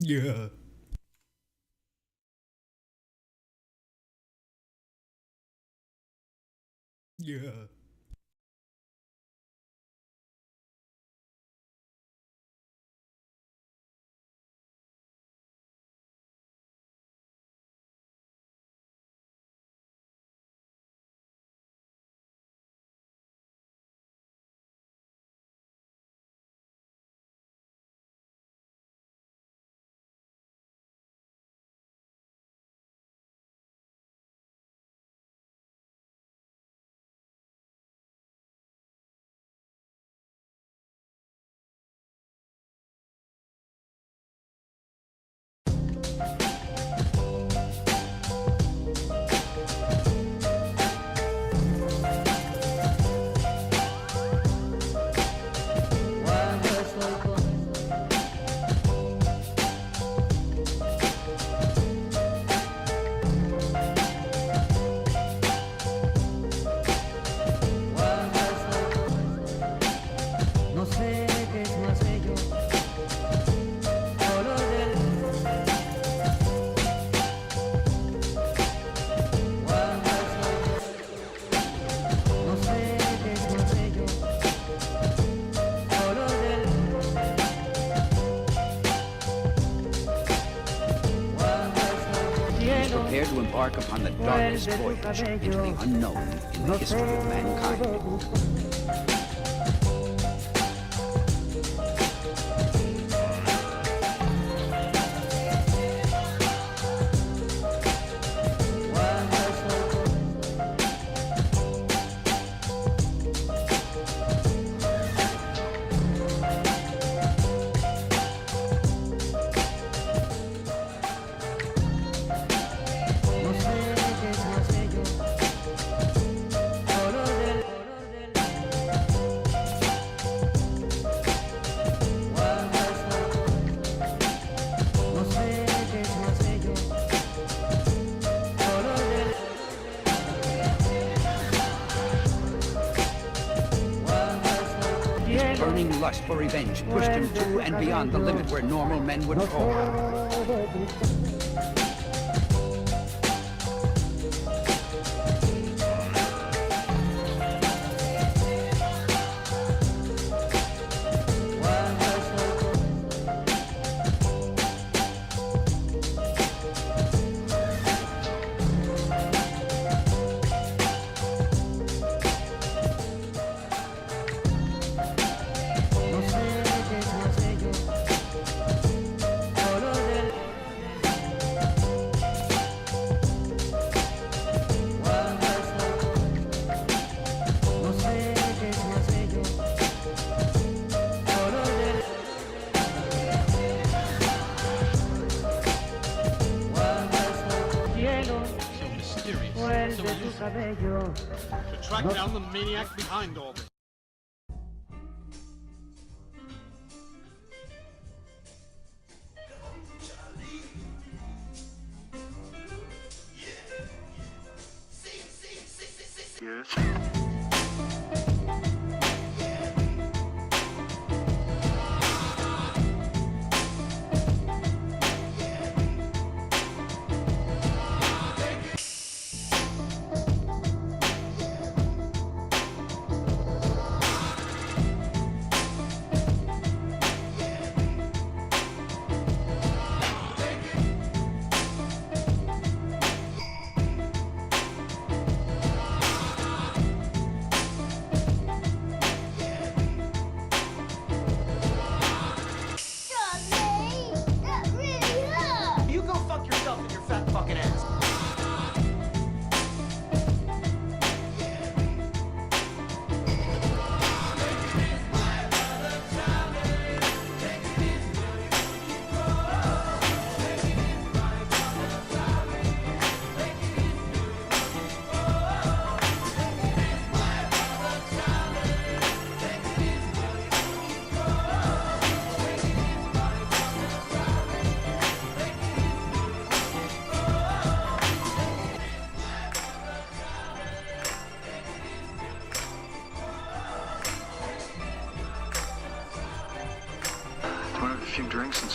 Yeah. Yeah. No sé qué es más bello, color del cuando no sé qué es más bello, color del cielo. Prepare to embark upon the darkest voyage into the unknown in the history of mankind. No sé qué es más bello, color del cuando no sé qué es más bello, color del His burning lust for revenge pushed him to and beyond the limit where normal men would fall. no sé qué es más bello, color del cuando no sé qué es más bello, color del cuando cielo So mysterious, vuelve so tu elusive. cabello. To track down the maniac behind all this.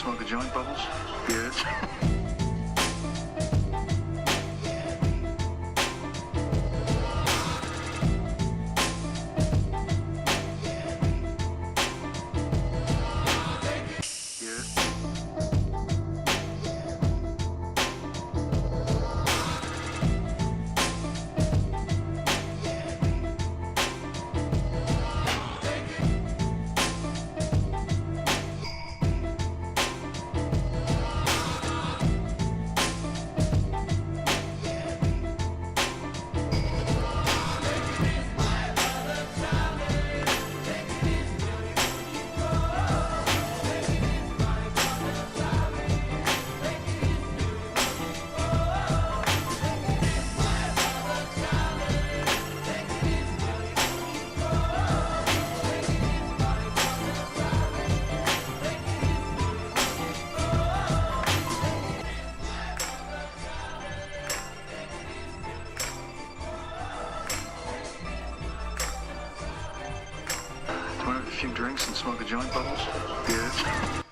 smoke a joint, Bubbles? Good. Do you want to have a few drinks and smoke a joint, Bubbles? Good.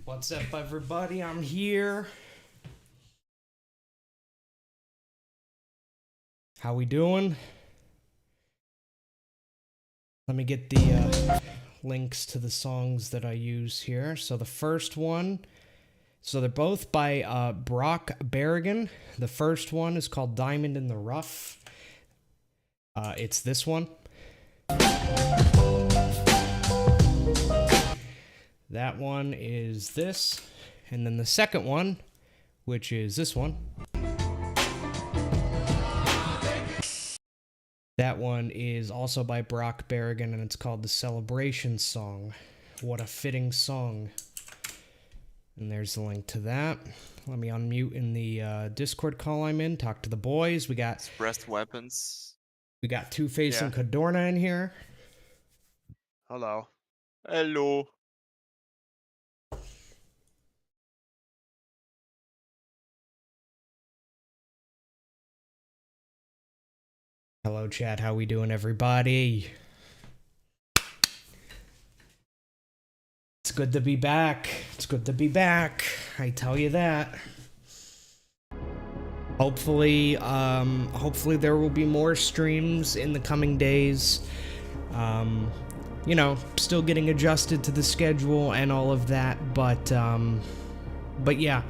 What's up, everybody? I'm here. How we doing? Let me get the links to the songs that I use here. So the first one, so they're both by Brock Berrigan. The first one is called Diamond in the Rough. It's this one. That one is this. And then the second one, which is this one. That one is also by Brock Berrigan, and it's called The Celebration Song. What a fitting song. And there's the link to that. Let me unmute in the Discord call I'm in. Talk to the boys. We got Expressed weapons. We got Two-Face Yeah. and Cadorna in here. Hello. Hello. Hello, chat. How we doing, everybody? It's good to be back. It's good to be back. I tell you that. Hopefully, hopefully there will be more streams in the coming days. You know, still getting adjusted to the schedule and all of that, but yeah.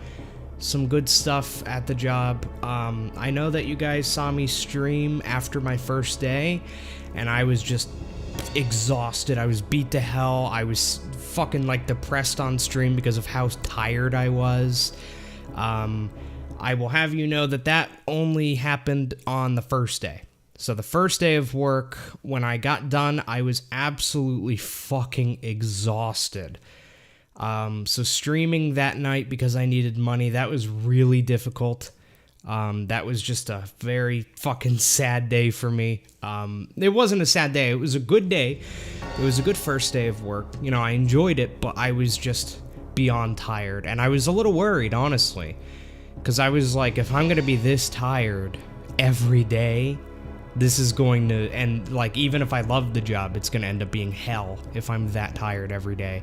Some good stuff at the job. I know that you guys saw me stream after my first day, and I was just exhausted. I was beat to hell. I was fucking like depressed on stream because of how tired I was. I will have you know that that only happened on the first day. So the first day of work, when I got done, I was absolutely fucking exhausted. So streaming that night because I needed money, that was really difficult. That was just a very fucking sad day for me. It wasn't a sad day. It was a good day. It was a good first day of work. You know, I enjoyed it, but I was just beyond tired. And I was a little worried, honestly. Because I was like, if I'm going to be this tired every day, this is going to end, like, even if I love the job, it's going to end up being hell if I'm that tired every day.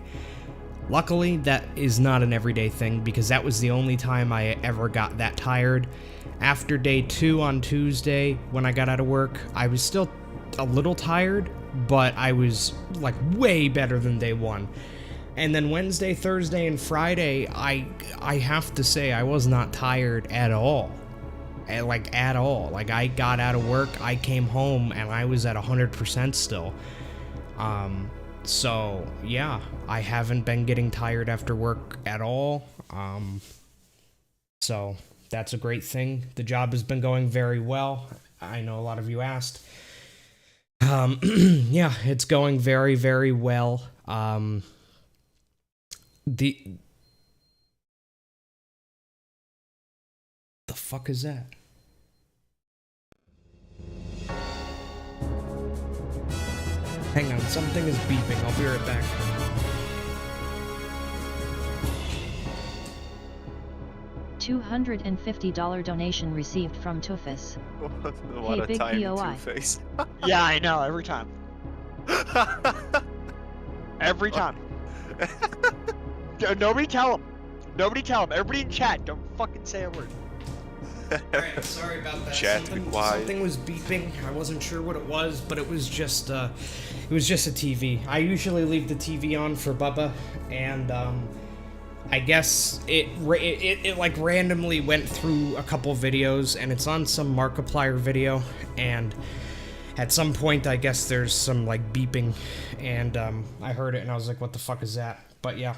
Luckily, that is not an everyday thing, because that was the only time I ever got that tired. After day 2 on Tuesday, when I got out of work, I was still a little tired, but I was, like, way better than day 1. And then Wednesday, Thursday, and Friday, I have to say I was not tired at all. Like, at all. Like, I got out of work, I came home, and I was at 100% still. So, yeah, I haven't been getting tired after work at all. So, that's a great thing. The job has been going very well. I know a lot of you asked. Yeah, it's going very, very well. The fuck is that? Hang on, something is beeping. I'll be right back. $250 donation received from Tufus. What Hey, a big tiny BOI. Two-Face. Yeah, I know, every time. Every time. Nobody tell him. Nobody tell him. Everybody in chat, don't fucking say a word. Alright, sorry about that. Chat, be quiet. Something was beeping. I wasn't sure what it was, but it was just a TV. I usually leave the TV on for Bubba, and I guess it like randomly went through a couple videos, and it's on some Markiplier video, and at some point I guess there's some like beeping, and I heard it and I was like, what the fuck is that? But yeah.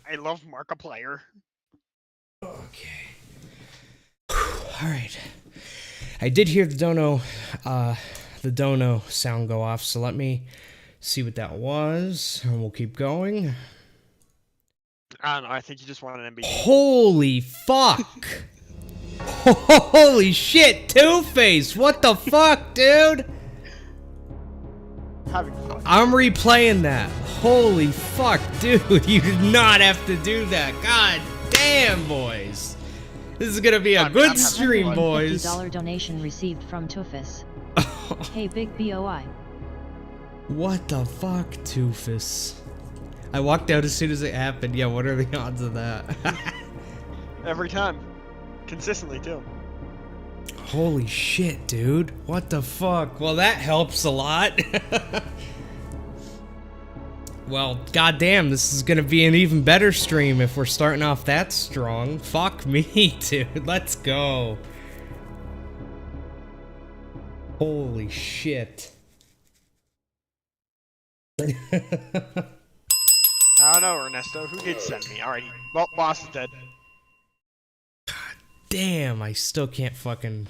I love Markiplier. Okay. Alright. I did hear the dono sound go off, so let me see what that was, and we'll keep going. I don't know, I think you just want an MVP. Holy fuck! Holy shit, Two-Face! What the fuck, dude? Having fun. I'm replaying that. Holy fuck, dude, you did not have to do that. God damn, boys. This is gonna be a good stream, boys. $150 donation received from Tufus. Hey, big BOI. What the fuck, Two-Face? I walked out as soon as it happened. Yeah, what are the odds of that? Every time. Consistently, too. Holy shit, dude. What the fuck? Well, that helps a lot. Well, goddamn, this is gonna be an even better stream if we're starting off that strong. Fuck me, dude. Let's go. Holy shit. I don't know, Ernesto. Who did send me? Alrighty. Well, boss is dead. Damn, I still can't fucking...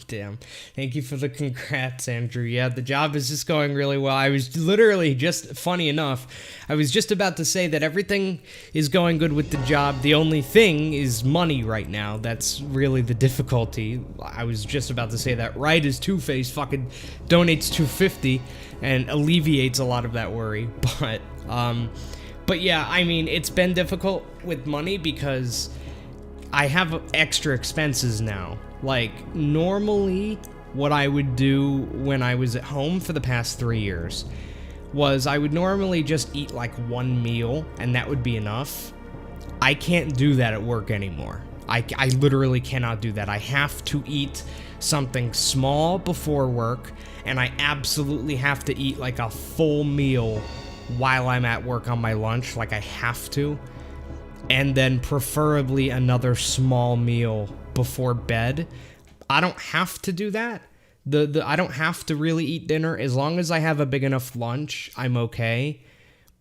Damn. Thank you for the congrats, Andrew. Yeah, the job is just going really well. I was literally just... Funny enough, I was just about to say that everything is going good with the job. The only thing is money right now. That's really the difficulty. I was just about to say that right as Two-Face fucking donates $250 and alleviates a lot of that worry. But yeah, I mean, it's been difficult with money because... I have extra expenses now. Like, normally, what I would do when I was at home for the past 3 years was I would normally just eat like one meal, and that would be enough. I can't do that at work anymore. I literally cannot do that. I have to eat something small before work, and I absolutely have to eat like a full meal while I'm at work on my lunch. Like, I have to. And then preferably another small meal before bed. I don't have to do that. I don't have to really eat dinner. As long as I have a big enough lunch, I'm okay.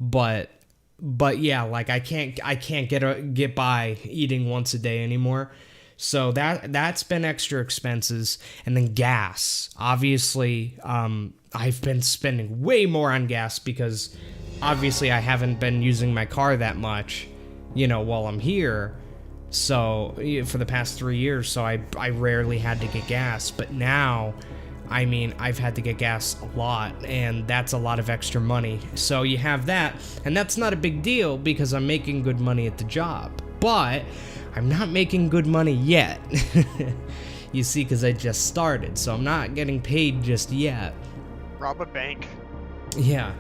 But yeah, like I can't get by eating once a day anymore. So that's been extra expenses. And then gas. Obviously, I've been spending way more on gas because obviously I haven't been using my car that much, you know, while I'm here. So for the past 3 years, so I rarely had to get gas. But now, I mean, I've had to get gas a lot, and that's a lot of extra money. So you have that, and that's not a big deal because I'm making good money at the job. But I'm not making good money yet. You see, because I just started, so I'm not getting paid just yet. Rob a bank. Yeah.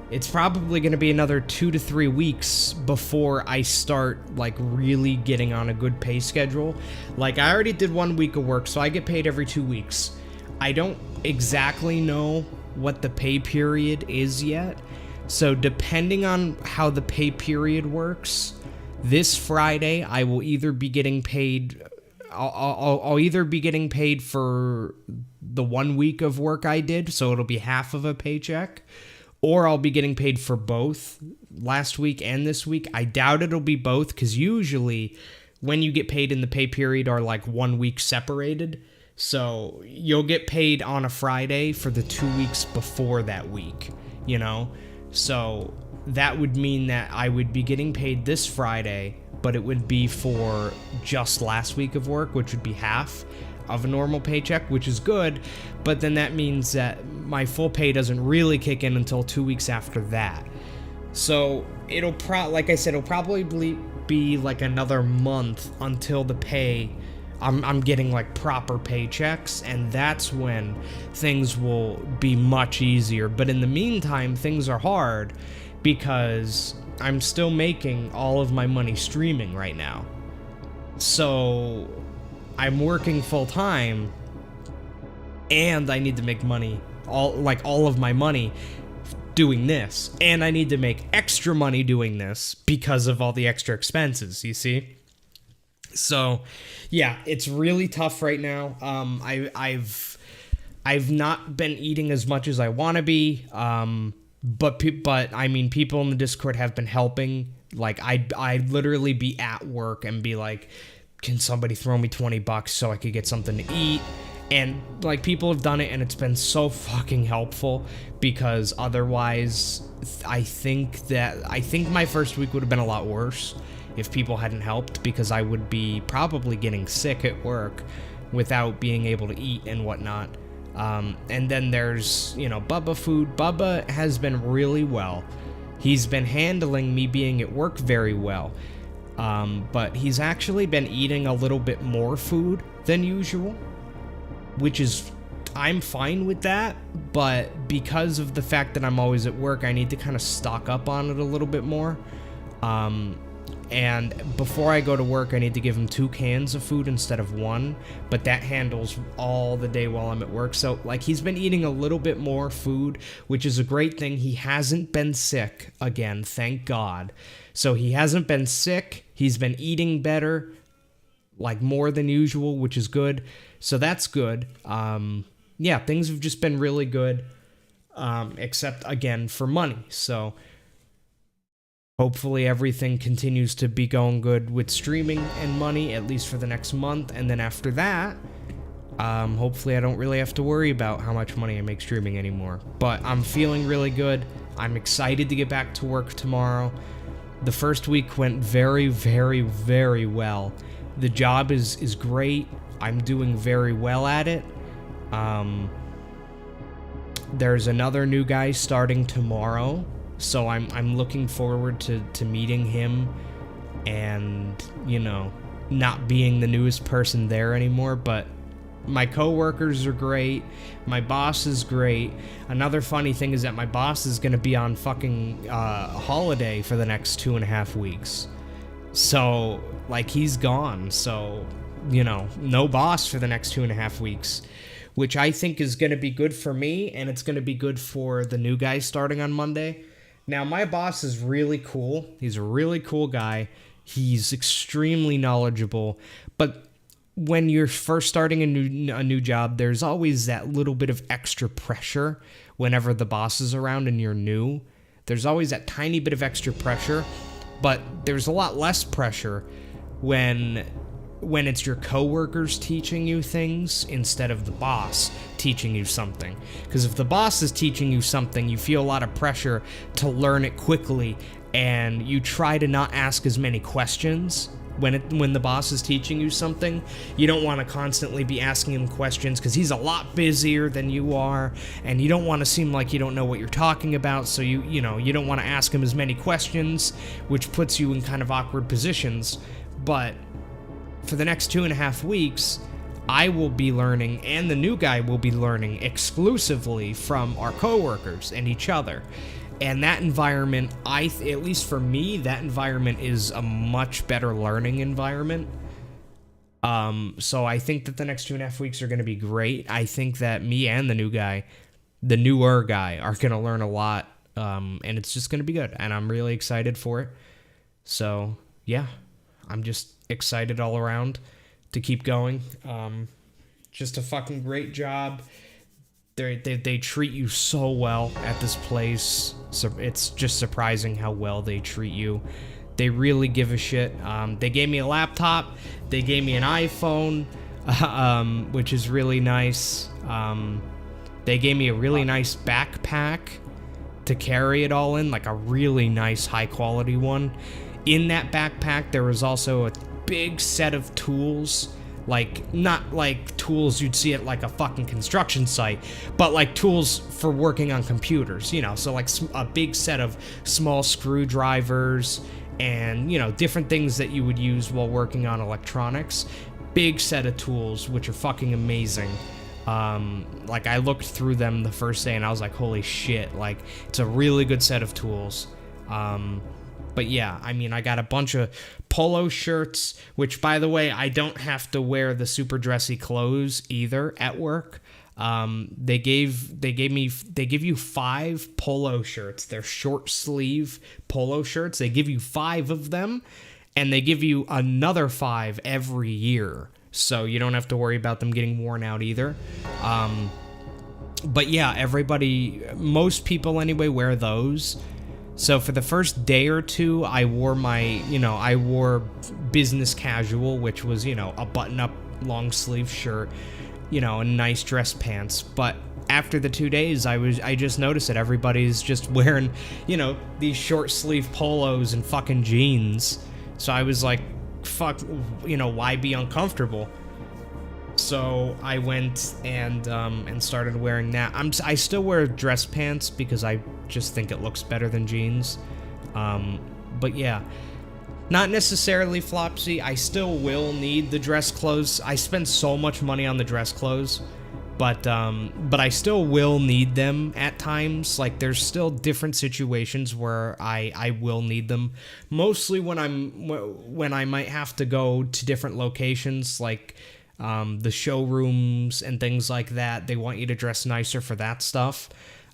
It's probably going to be another 2 to 3 weeks before I start, like, really getting on a good pay schedule. Like, I already did 1 week of work, so I get paid every 2 weeks. I don't exactly know what the pay period is yet. So, depending on how the pay period works, this Friday, I will either be getting paid... I'll either be getting paid for the 1 week of work I did, so it'll be half of a paycheck, or I'll be getting paid for both last week and this week. I doubt it'll be both, because usually when you get paid in the pay period are like 1 week separated. So you'll get paid on a Friday for the 2 weeks before that week, you know? So that would mean that I would be getting paid this Friday, but it would be for just last week of work, which would be half of a normal paycheck, which is good, but then that means that my full pay doesn't really kick in until 2 weeks after that. So it'll like I said, it'll probably be like another month until the pay, I'm getting like proper paychecks, and that's when things will be much easier. But in the meantime, things are hard because I'm still making all of my money streaming right now. So I'm working full time, and I need to make money, all of my money doing this, and I need to make extra money doing this because of all the extra expenses, you see? So, yeah, it's really tough right now. I've not been eating as much as I want to be, but I mean, people in the Discord have been helping. Like, I'd literally be at work and be like, can somebody throw me $20 so I could get something to eat? And like, people have done it, and it's been so fucking helpful, because otherwise I think my first week would have been a lot worse if people hadn't helped, because I would be probably getting sick at work without being able to eat and whatnot. And then there's, you know, Bubba food. Bubba has been really well. He's been handling me being at work very well. But he's actually been eating a little bit more food than usual, which is I'm fine with that, but because of the fact that I'm always at work, I need to kind of stock up on it a little bit more. And before I go to work, I need to give him 2 cans of food instead of 1, but that handles all the day while I'm at work. So, like, he's been eating a little bit more food, which is a great thing. He hasn't been sick again, thank God. So he hasn't been sick. He's been eating better, like more than usual, which is good. So that's good. Yeah, things have just been really good, except, again, for money. So hopefully everything continues to be going good with streaming and money, at least for the next month. And then after that, hopefully I don't really have to worry about how much money I make streaming anymore. But I'm feeling really good. I'm excited to get back to work tomorrow. The first week went very, very, very well. The job is great. I'm doing very well at it. There's another new guy starting tomorrow. So I'm looking forward to meeting him and, you know, not being the newest person there anymore. But my coworkers are great. My boss is great. Another funny thing is that my boss is going to be on fucking holiday for the next 2.5 weeks. So, like, he's gone. So, you know, no boss for the next 2.5 weeks, which I think is going to be good for me, and it's going to be good for the new guy starting on Monday. Now, my boss is really cool. He's a really cool guy. He's extremely knowledgeable. But when you're first starting a new job, there's always that little bit of extra pressure whenever the boss is around and you're new. There's always that tiny bit of extra pressure, but there's a lot less pressure when it's your coworkers teaching you things instead of the boss teaching you something. Because if the boss is teaching you something, you feel a lot of pressure to learn it quickly, and you try to not ask as many questions when the boss is teaching you something. You don't want to constantly be asking him questions because he's a lot busier than you are, and you don't want to seem like you don't know what you're talking about, so you don't want to ask him as many questions, which puts you in kind of awkward positions. But for the next 2.5 weeks, I will be learning, and the new guy will be learning exclusively from our coworkers and each other. And that environment, at least for me, that environment is a much better learning environment. So I think that the next 2.5 weeks are going to be great. I think that me and the newer guy, are going to learn a lot, and it's just going to be good. And I'm really excited for it. So, yeah, I'm just excited all around to keep going. Just a fucking great job. They treat you so well at this place. So it's just surprising how well they treat you. They really give a shit. They gave me a laptop. They gave me an iPhone, which is really nice. They gave me a really nice backpack to carry it all in, like a really nice high quality one. In that backpack, there was also a big set of tools, like, not like tools you'd see at like a fucking construction site, but like tools for working on computers, you know, so like a big set of small screwdrivers and, you know, different things that you would use while working on electronics. Big set of tools, which are fucking amazing. Like, I looked through them the first day and I was like, holy shit, like, it's a really good set of tools. But yeah, I mean, I got a bunch of polo shirts, which, by the way, I don't have to wear the super dressy clothes either at work. They give you 5 polo shirts. They're short sleeve polo shirts. They give you 5 of them, and they give you another 5 every year. So you don't have to worry about them getting worn out either. But yeah, most people anyway, wear those. So for the first day or two, I wore business casual, which was, a button-up long sleeve shirt, and nice dress pants. But after the 2 days, I just noticed that everybody's just wearing, these short sleeve polos and fucking jeans. So I was like, fuck, why be uncomfortable? So I went and started wearing that. I still wear dress pants because I just think it looks better than jeans. But yeah, not necessarily Flopsy. I still will need the dress clothes. I spend so much money on the dress clothes But I still will need them at times. Like, there's still different situations where I will need them. Mostly when I might have to go to different locations, like the showrooms and things like that. They want you to dress nicer for that stuff.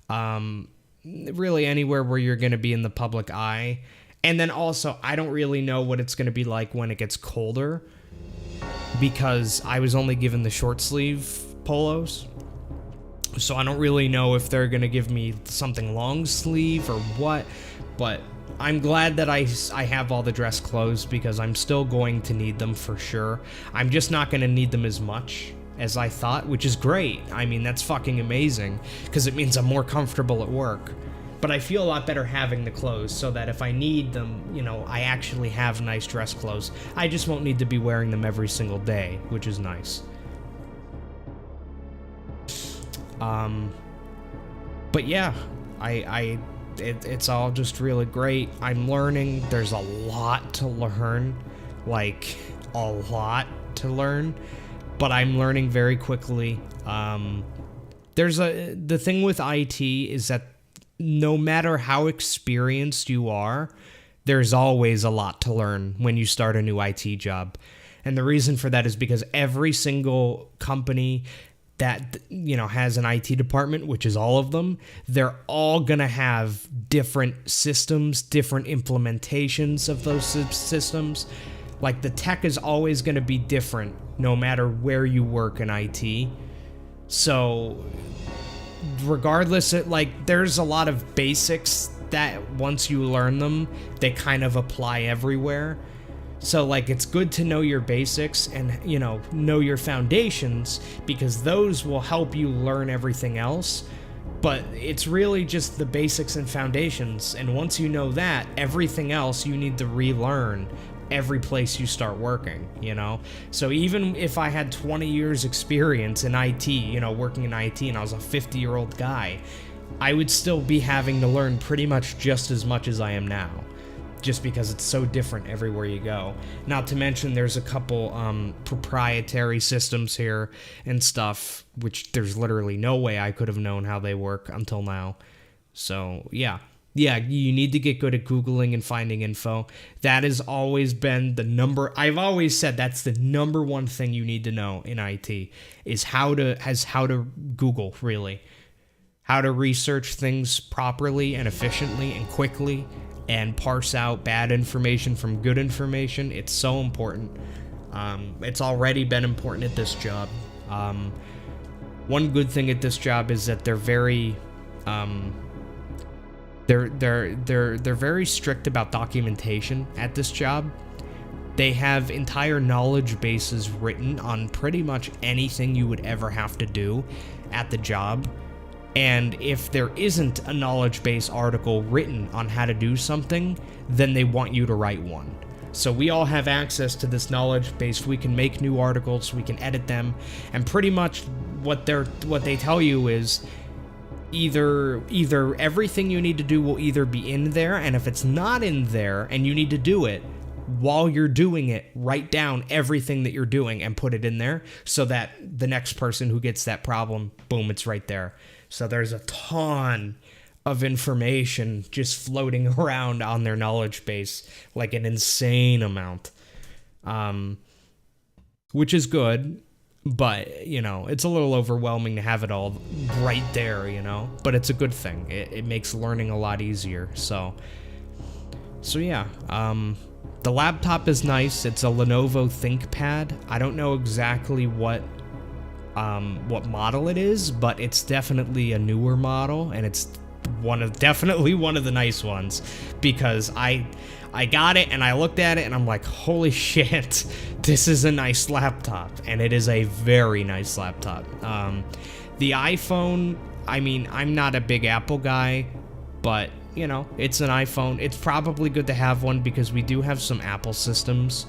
Really anywhere where you're going to be in the public eye. And then also, I don't really know what it's going to be like when it gets colder, because I was only given the short sleeve polos. So I don't really know if they're going to give me something long sleeve or what, but I'm glad that I have all the dress clothes, because I'm still going to need them for sure. I'm just not going to need them as much as I thought, which is great. I mean, that's fucking amazing, because it means I'm more comfortable at work. But I feel a lot better having the clothes, so that if I need them, you know, I actually have nice dress clothes. I just won't need to be wearing them every single day, which is nice. But yeah, it's all just really great. I'm learning. There's a lot to learn, like a lot to learn, but I'm learning very quickly. The thing with IT is that no matter how experienced you are, there's always a lot to learn when you start a new IT job. And the reason for that is because every single company that, you know, has an IT department, which is all of them, they're all gonna have different systems, different implementations of those systems. Like, the tech is always gonna be different no matter where you work in IT. So regardless, there's a lot of basics that once you learn them, they kind of apply everywhere. So, like, it's good to know your basics and, you know your foundations, because those will help you learn everything else. But it's really just the basics and foundations, and once you know that, everything else you need to relearn every place you start working, you know? So even if I had 20 years experience in IT, you know, working in IT, and I was a 50-year-old guy, I would still be having to learn pretty much just as much as I am now, just because it's so different everywhere you go. Not to mention there's a couple proprietary systems here and stuff, which there's literally no way I could have known how they work until now. So yeah, you need to get good at Googling and finding info. That has always been I've always said that's the number one thing you need to know in IT, is how to Google, really. How to research things properly and efficiently and quickly, and parse out bad information from good information. It's so important. It's already been important at this job. One good thing at this job is that they're very they're very strict about documentation at this job. They have entire knowledge bases written on pretty much anything you would ever have to do at the job. And if there isn't a knowledge base article written on how to do something, then they want you to write one. So we all have access to this knowledge base. We can make new articles, we can edit them, and pretty much what they tell you is either everything you need to do will either be in there, and if it's not in there and you need to do it, while you're doing it, write down everything that you're doing and put it in there, so that the next person who gets that problem, boom, it's right there. So there's a ton of information just floating around on their knowledge base, like an insane amount, which is good, but, you know, it's a little overwhelming to have it all right there, you know, but it's a good thing. It makes learning a lot easier. So yeah, the laptop is nice. It's a Lenovo ThinkPad. I don't know exactly what model it is, but it's definitely a newer model, and it's definitely one of the nice ones, because I got it and I looked at it and I'm like, holy shit, this is a nice laptop, and it is a very nice laptop. The iPhone, I mean, I'm not a big Apple guy, but, you know, it's an iPhone. It's probably good to have one, because we do have some Apple systems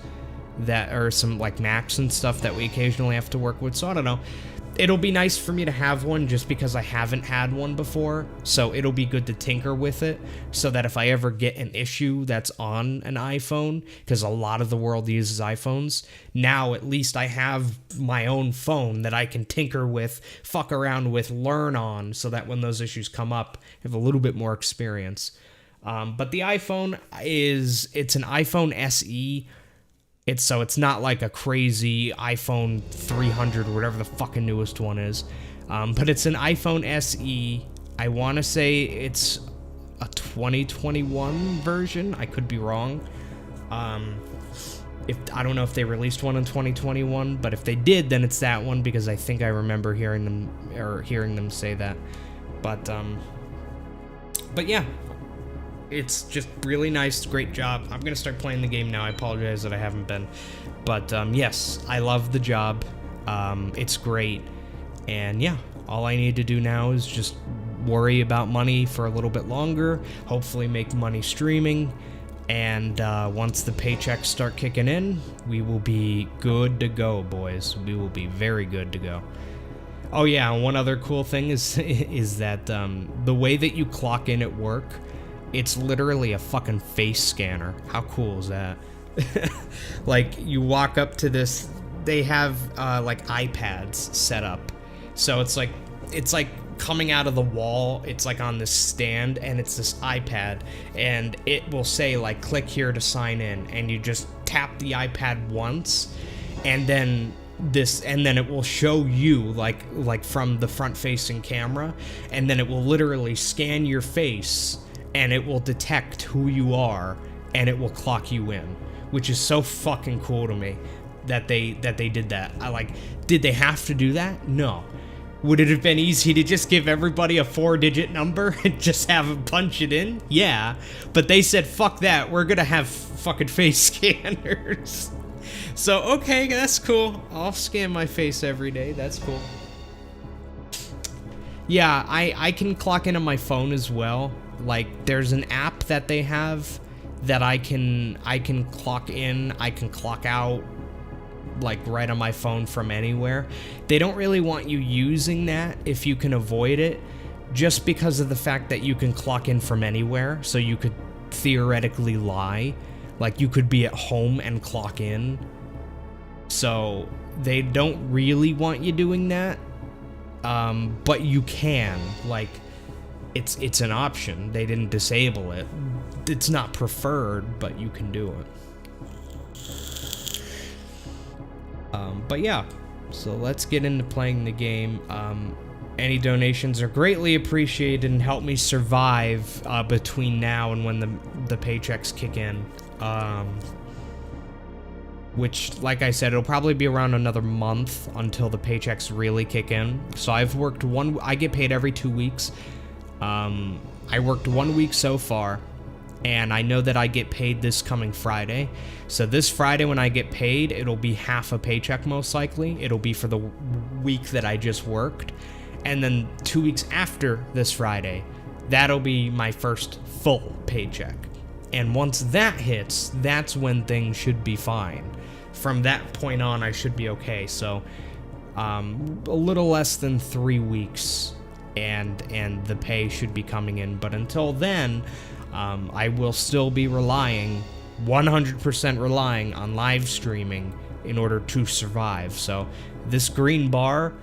that are some, like, Macs and stuff that we occasionally have to work with, so I don't know. it'll be nice for me to have one just because I haven't had one before, so it'll be good to tinker with it so that if I ever get an issue that's on an iPhone, because a lot of the world uses iPhones, now at least I have my own phone that I can tinker with, fuck around with, learn on, so that when those issues come up, I have a little bit more experience. But the iPhone it's an iPhone SE. It's not like a crazy iPhone 300 or whatever the fucking newest one is. But it's an iPhone SE. I want to say it's a 2021 version. I could be wrong. If I don't know if they released one in 2021, but if they did, then it's that one because I think I remember hearing them say that. But yeah. It's just really nice, great job. I'm gonna start playing the game now. I apologize that I haven't been. But yes, I love the job. It's great. And yeah, all I need to do now is just worry about money for a little bit longer, hopefully make money streaming, and once the paychecks start kicking in, we will be good to go, boys. We will be very good to go. Oh yeah, and one other cool thing is that the way that you clock in at work, it's literally a fucking face scanner. How cool is that? Like, you walk up to this, they have like iPads set up. So it's like coming out of the wall, it's like on this stand, and it's this iPad, and it will say like, click here to sign in, and you just tap the iPad once, and then it will show you like from the front facing camera, and then it will literally scan your face, and it will detect who you are, and it will clock you in, which is so fucking cool to me that they did that. Did they have to do that? No. Would it have been easy to just give everybody a 4-digit number and just have them punch it in? Yeah. But they said, fuck that, we're gonna have fucking face scanners. So, okay, that's cool. I'll scan my face every day, that's cool. Yeah, I can clock in on my phone as well. Like, there's an app that they have that I can clock in, I can clock out, like, right on my phone from anywhere. They don't really want you using that if you can avoid it, just because of the fact that you can clock in from anywhere, so you could theoretically lie. Like, you could be at home and clock in. So, they don't really want you doing that, but you can, like, it's an option. They didn't disable it. It's not preferred, but you can do it. But yeah, so let's get into playing the game. Any donations are greatly appreciated and help me survive between now and when the paychecks kick in. Which, like I said, it'll probably be around another month until the paychecks really kick in. So I've worked I get paid every 2 weeks. I worked 1 week so far, and I know that I get paid this coming Friday. So this Friday when I get paid, it'll be half a paycheck most likely. It'll be for the week that I just worked. And then 2 weeks after this Friday, that'll be my first full paycheck. And once that hits, that's when things should be fine. From that point on, I should be okay. So, a little less than 3 weeks, and the pay should be coming in. But until then, I will still be 100% relying on live streaming in order to survive. So, this green bar,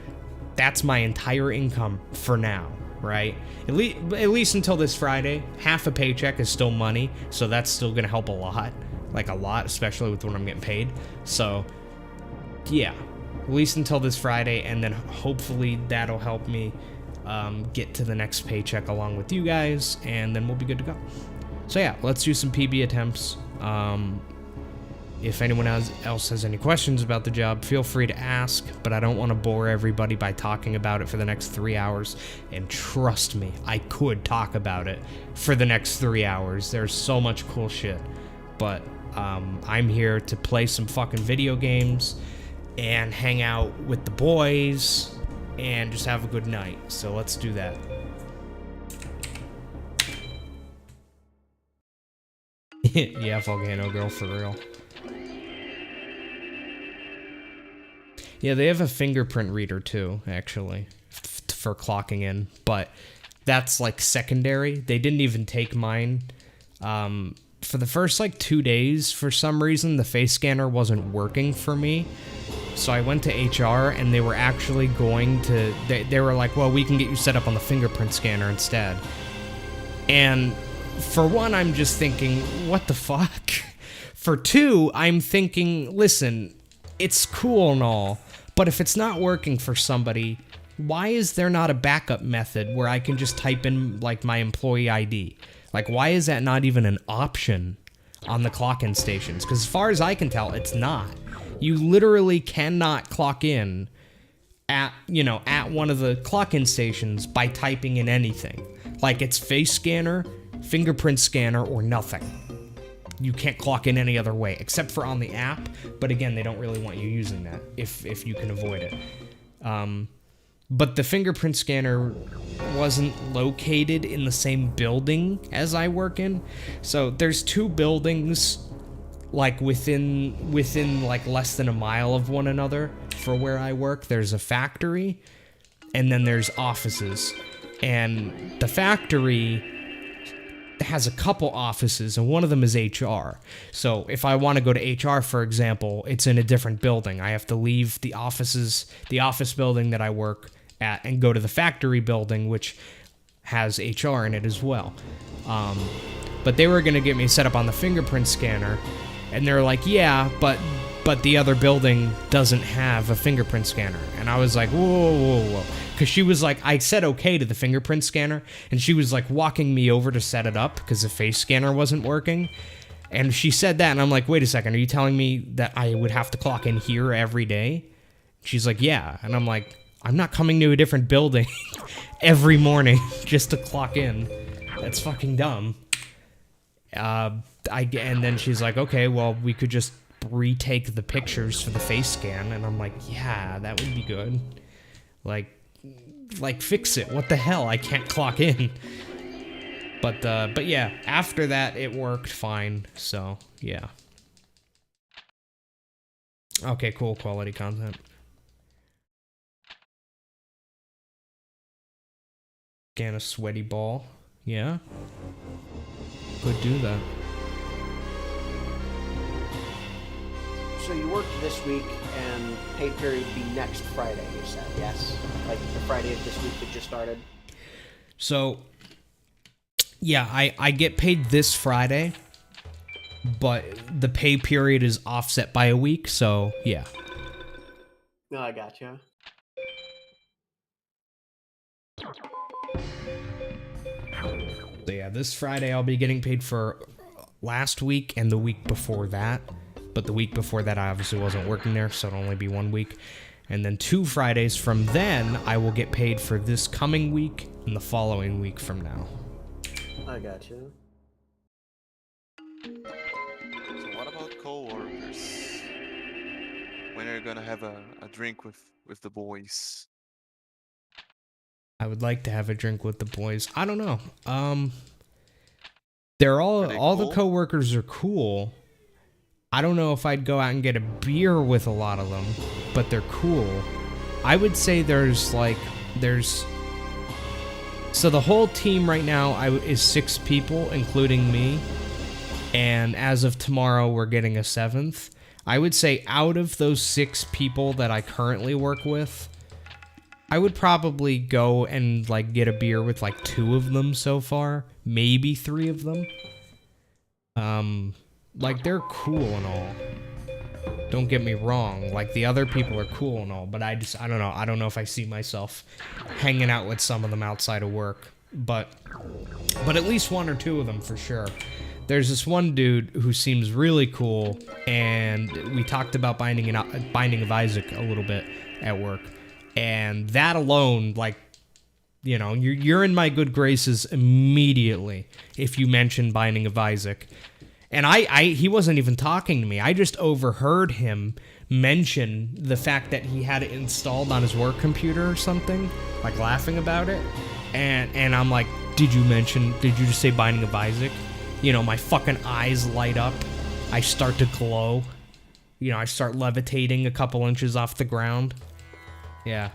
that's my entire income for now, right? At least until this Friday. Half a paycheck is still money, so that's still gonna help a lot. Like, a lot, especially with when I'm getting paid. So, yeah. At least until this Friday, and then hopefully that'll help me get to the next paycheck along with you guys, and then we'll be good to go. So yeah, let's do some PB attempts. If anyone else has any questions about the job, feel free to ask, but I don't want to bore everybody by talking about it for the next 3 hours. And trust me, I could talk about it for the next 3 hours. There's so much cool shit. But I'm here to play some fucking video games and hang out with the boys and just have a good night. So let's do that. Yeah, Volcano Girl, for real. Yeah, they have a fingerprint reader too, actually, for clocking in, but that's like secondary. They didn't even take mine. For the first like 2 days, for some reason, the face scanner wasn't working for me. So I went to HR and they were actually going to, they were like, well, we can get you set up on the fingerprint scanner instead. And for one, I'm just thinking, what the fuck? For two, I'm thinking, listen, it's cool and all, but if it's not working for somebody, why is there not a backup method where I can just type in like my employee ID? Like, why is that not even an option on the clock-in stations? Because as far as I can tell, it's not. You literally cannot clock in at, you know, at one of the clock-in stations by typing in anything. Like, it's face scanner, fingerprint scanner, or nothing. You can't clock in any other way, except for on the app. But again, they don't really want you using that if you can avoid it. But the fingerprint scanner wasn't located in the same building as I work in. So there's two buildings like within like less than a mile of one another for where I work. There's a factory and then there's offices. And the factory has a couple offices and one of them is HR. So if I want to go to HR, for example, it's in a different building. I have to leave the office building that I work at and go to the factory building, which has HR in it as well. But they were going to get me set up on the fingerprint scanner, and they're like, yeah, but the other building doesn't have a fingerprint scanner. And I was like, whoa. Because she was like, I said okay to the fingerprint scanner, and she was like walking me over to set it up because the face scanner wasn't working. And she said that, and I'm like, wait a second, are you telling me that I would have to clock in here every day? She's like, yeah. And I'm like, I'm not coming to a different building every morning just to clock in. That's fucking dumb. And then she's like, okay, well, we could just retake the pictures for the face scan. And I'm like, yeah, that would be good. Like fix it. What the hell? I can't clock in. But yeah, after that, it worked fine. So, yeah. Okay, cool. Quality content. Scan a sweaty ball. Yeah. Could do that. So you worked this week, and pay period would be next Friday, you said, yes? Like the Friday of this week that just started? So, yeah, I get paid this Friday, but the pay period is offset by a week, so, yeah. No, I gotcha. So yeah, this Friday I'll be getting paid for last week and the week before that. But the week before that I obviously wasn't working there, so it'll only be 1 week. And then 2 Fridays from then, I will get paid for this coming week and the following week from now. I gotcha. So what about co-workers? When are you gonna have a drink with the boys? I would like to have a drink with the boys. I don't know. They're all cool? The coworkers are cool. I don't know if I'd go out and get a beer with a lot of them, but they're cool. I would say so the whole team right now is 6 people, including me. And as of tomorrow, we're getting a 7th. I would say out of those 6 people that I currently work with, I would probably go and like get a beer with like 2 of them so far, maybe 3 of them. Like they're cool and all. Don't get me wrong, like the other people are cool and all, but I don't know. I don't know if I see myself hanging out with some of them outside of work, but at least 1 or 2 of them for sure. There's this one dude who seems really cool, and we talked about Binding of Isaac a little bit at work. And that alone, like, you know, you're in my good graces immediately if you mention Binding of Isaac. And he wasn't even talking to me. I just overheard him mention the fact that he had it installed on his work computer or something, like laughing about it. And I'm like, did you just say Binding of Isaac? You know, my fucking eyes light up. I start to glow. you know, I start levitating a couple inches off the ground. Yeah.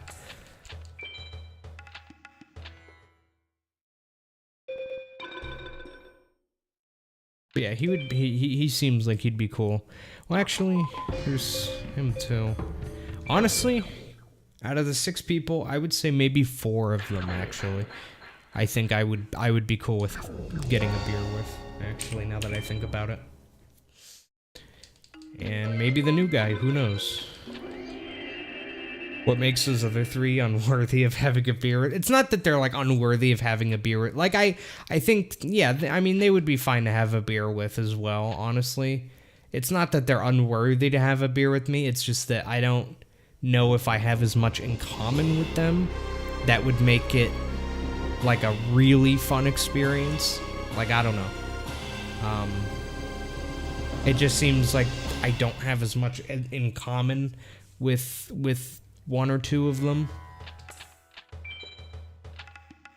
But yeah, he seems like he'd be cool. Well, actually, there's him too. Honestly, out of the 6 people, I would say maybe 4 of them actually. I think I would be cool with getting a beer with, actually, now that I think about it. And maybe the new guy, who knows? What makes those other 3 unworthy of having a beer? It's not that they're like unworthy of having a beer with. Like I think, yeah, I mean they would be fine to have a beer with as well, honestly. It's not that they're unworthy to have a beer with me, it's just that I don't know if I have as much in common with them that would make it like a really fun experience. Like, I don't know. It just seems like I don't have as much in common with 1 or 2 of them.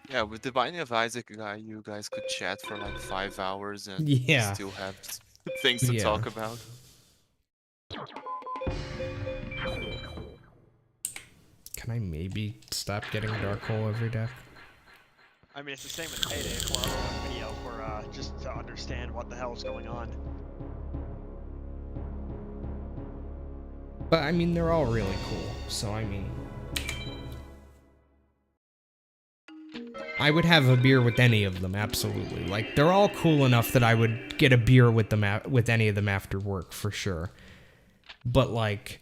Yeah, with the Binding of Isaac guy, you guys could chat for like 5 hours and Yeah. still have things to talk about. Can I maybe stop getting Dark Hole every day? I mean, it's the same with Payday. It's more of a video for just to understand what the hell is going on. But I mean, they're all really cool, so I mean, I would have a beer with any of them, absolutely. Like, they're all cool enough that I would get a beer with them with any of them after work, for sure. But like,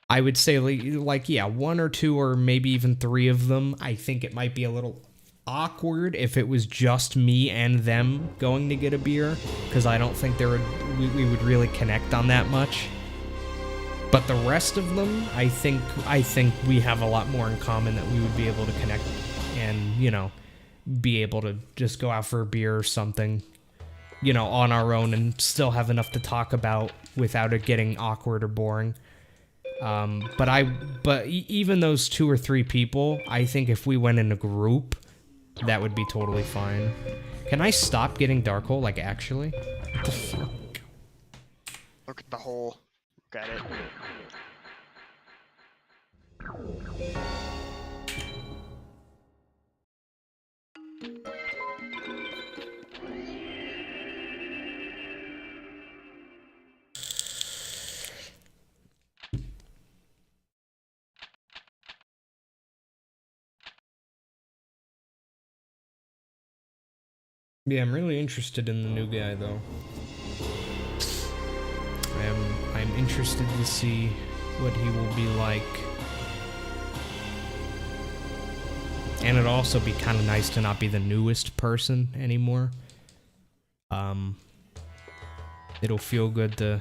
I would say like yeah, 1 or 2 or maybe even 3 of them, I think it might be a little awkward if it was just me and them going to get a beer, because I don't think we would really connect on that much. But the rest of them, I think we have a lot more in common that we would be able to connect and, you know, be able to just go out for a beer or something, you know, on our own and still have enough to talk about without it getting awkward or boring. But even those 2 or 3 people, I think if we went in a group, that would be totally fine. Can I stop getting Dark Hole, like, actually? What the fuck? Look at the hole. Look at it. Yeah, I'm really interested in the new guy, though. I'm interested to see what he will be like. And it'd also be kind of nice to not be the newest person anymore. It'll feel good to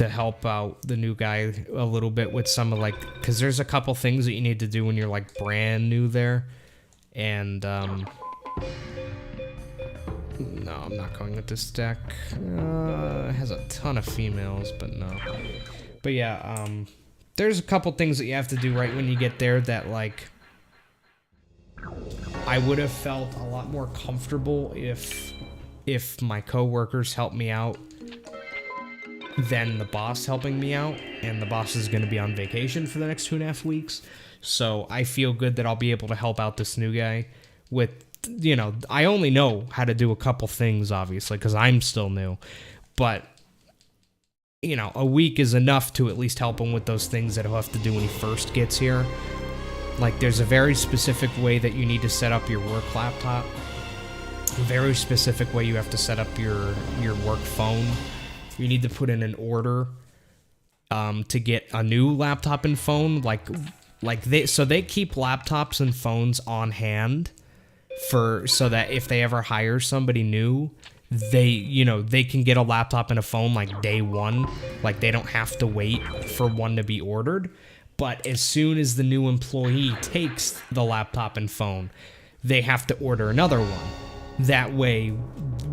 help out the new guy a little bit with some of, like, because there's a couple things that you need to do when you're like brand new there. And no, I'm not going with this deck. It has a ton of females, but no. But yeah, there's a couple things that you have to do right when you get there that, like, I would have felt a lot more comfortable if my coworkers helped me out than the boss helping me out, and the boss is going to be on vacation for the next 2.5 weeks. So I feel good that I'll be able to help out this new guy with, you know, I only know how to do a couple things, obviously, because I'm still new. But, you know, a week is enough to at least help him with those things that he'll have to do when he first gets here. Like, there's a very specific way that you need to set up your work laptop. A very specific way you have to set up your work phone. You need to put in an order to get a new laptop and phone. So they keep laptops and phones on hand so that if they ever hire somebody new, they can get a laptop and a phone like day one. Like, they don't have to wait for one to be ordered. But as soon as the new employee takes the laptop and phone, they have to order another one. That way,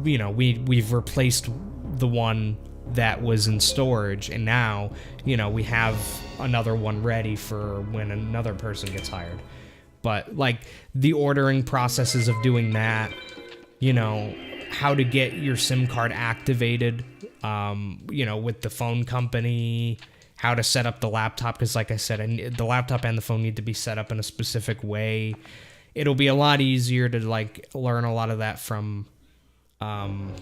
you know, we've replaced the one that was in storage, and now, you know, we have another one ready for when another person gets hired. But, like, the ordering processes of doing that, you know, how to get your SIM card activated you know, with the phone company, how to set up the laptop, because like I said, the laptop and the phone need to be set up in a specific way. It'll be a lot easier to like learn a lot of that from coworkers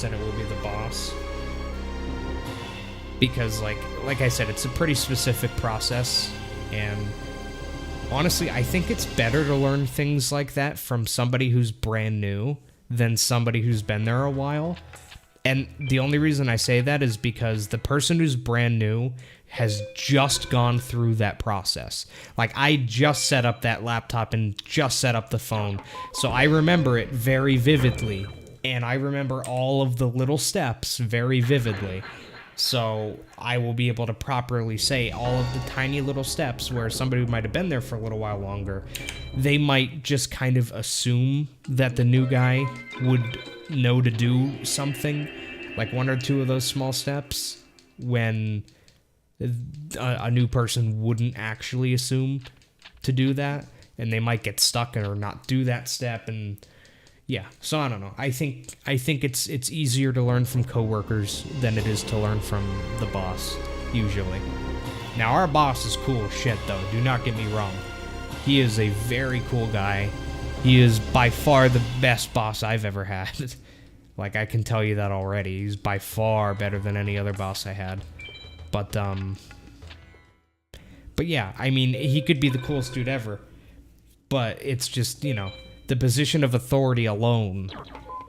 than it will be the boss. Because like I said, it's a pretty specific process, and honestly, I think it's better to learn things like that from somebody who's brand new than somebody who's been there a while. And the only reason I say that is because the person who's brand new has just gone through that process. Like, I just set up that laptop and just set up the phone, so I remember it very vividly, and I remember all of the little steps very vividly. So I will be able to properly say all of the tiny little steps, where somebody who might have been there for a little while longer, they might just kind of assume that the new guy would know to do something, like one or two of those small steps, when a new person wouldn't actually assume to do that, and they might get stuck or not do that step. And yeah, so I don't know. I think it's easier to learn from coworkers than it is to learn from the boss, usually. Now, our boss is cool as shit, though. Do not get me wrong. He is a very cool guy. He is by far the best boss I've ever had. Like, I can tell you that already. He's by far better than any other boss I had. But yeah, I mean, he could be the coolest dude ever. But it's just, you know, the position of authority alone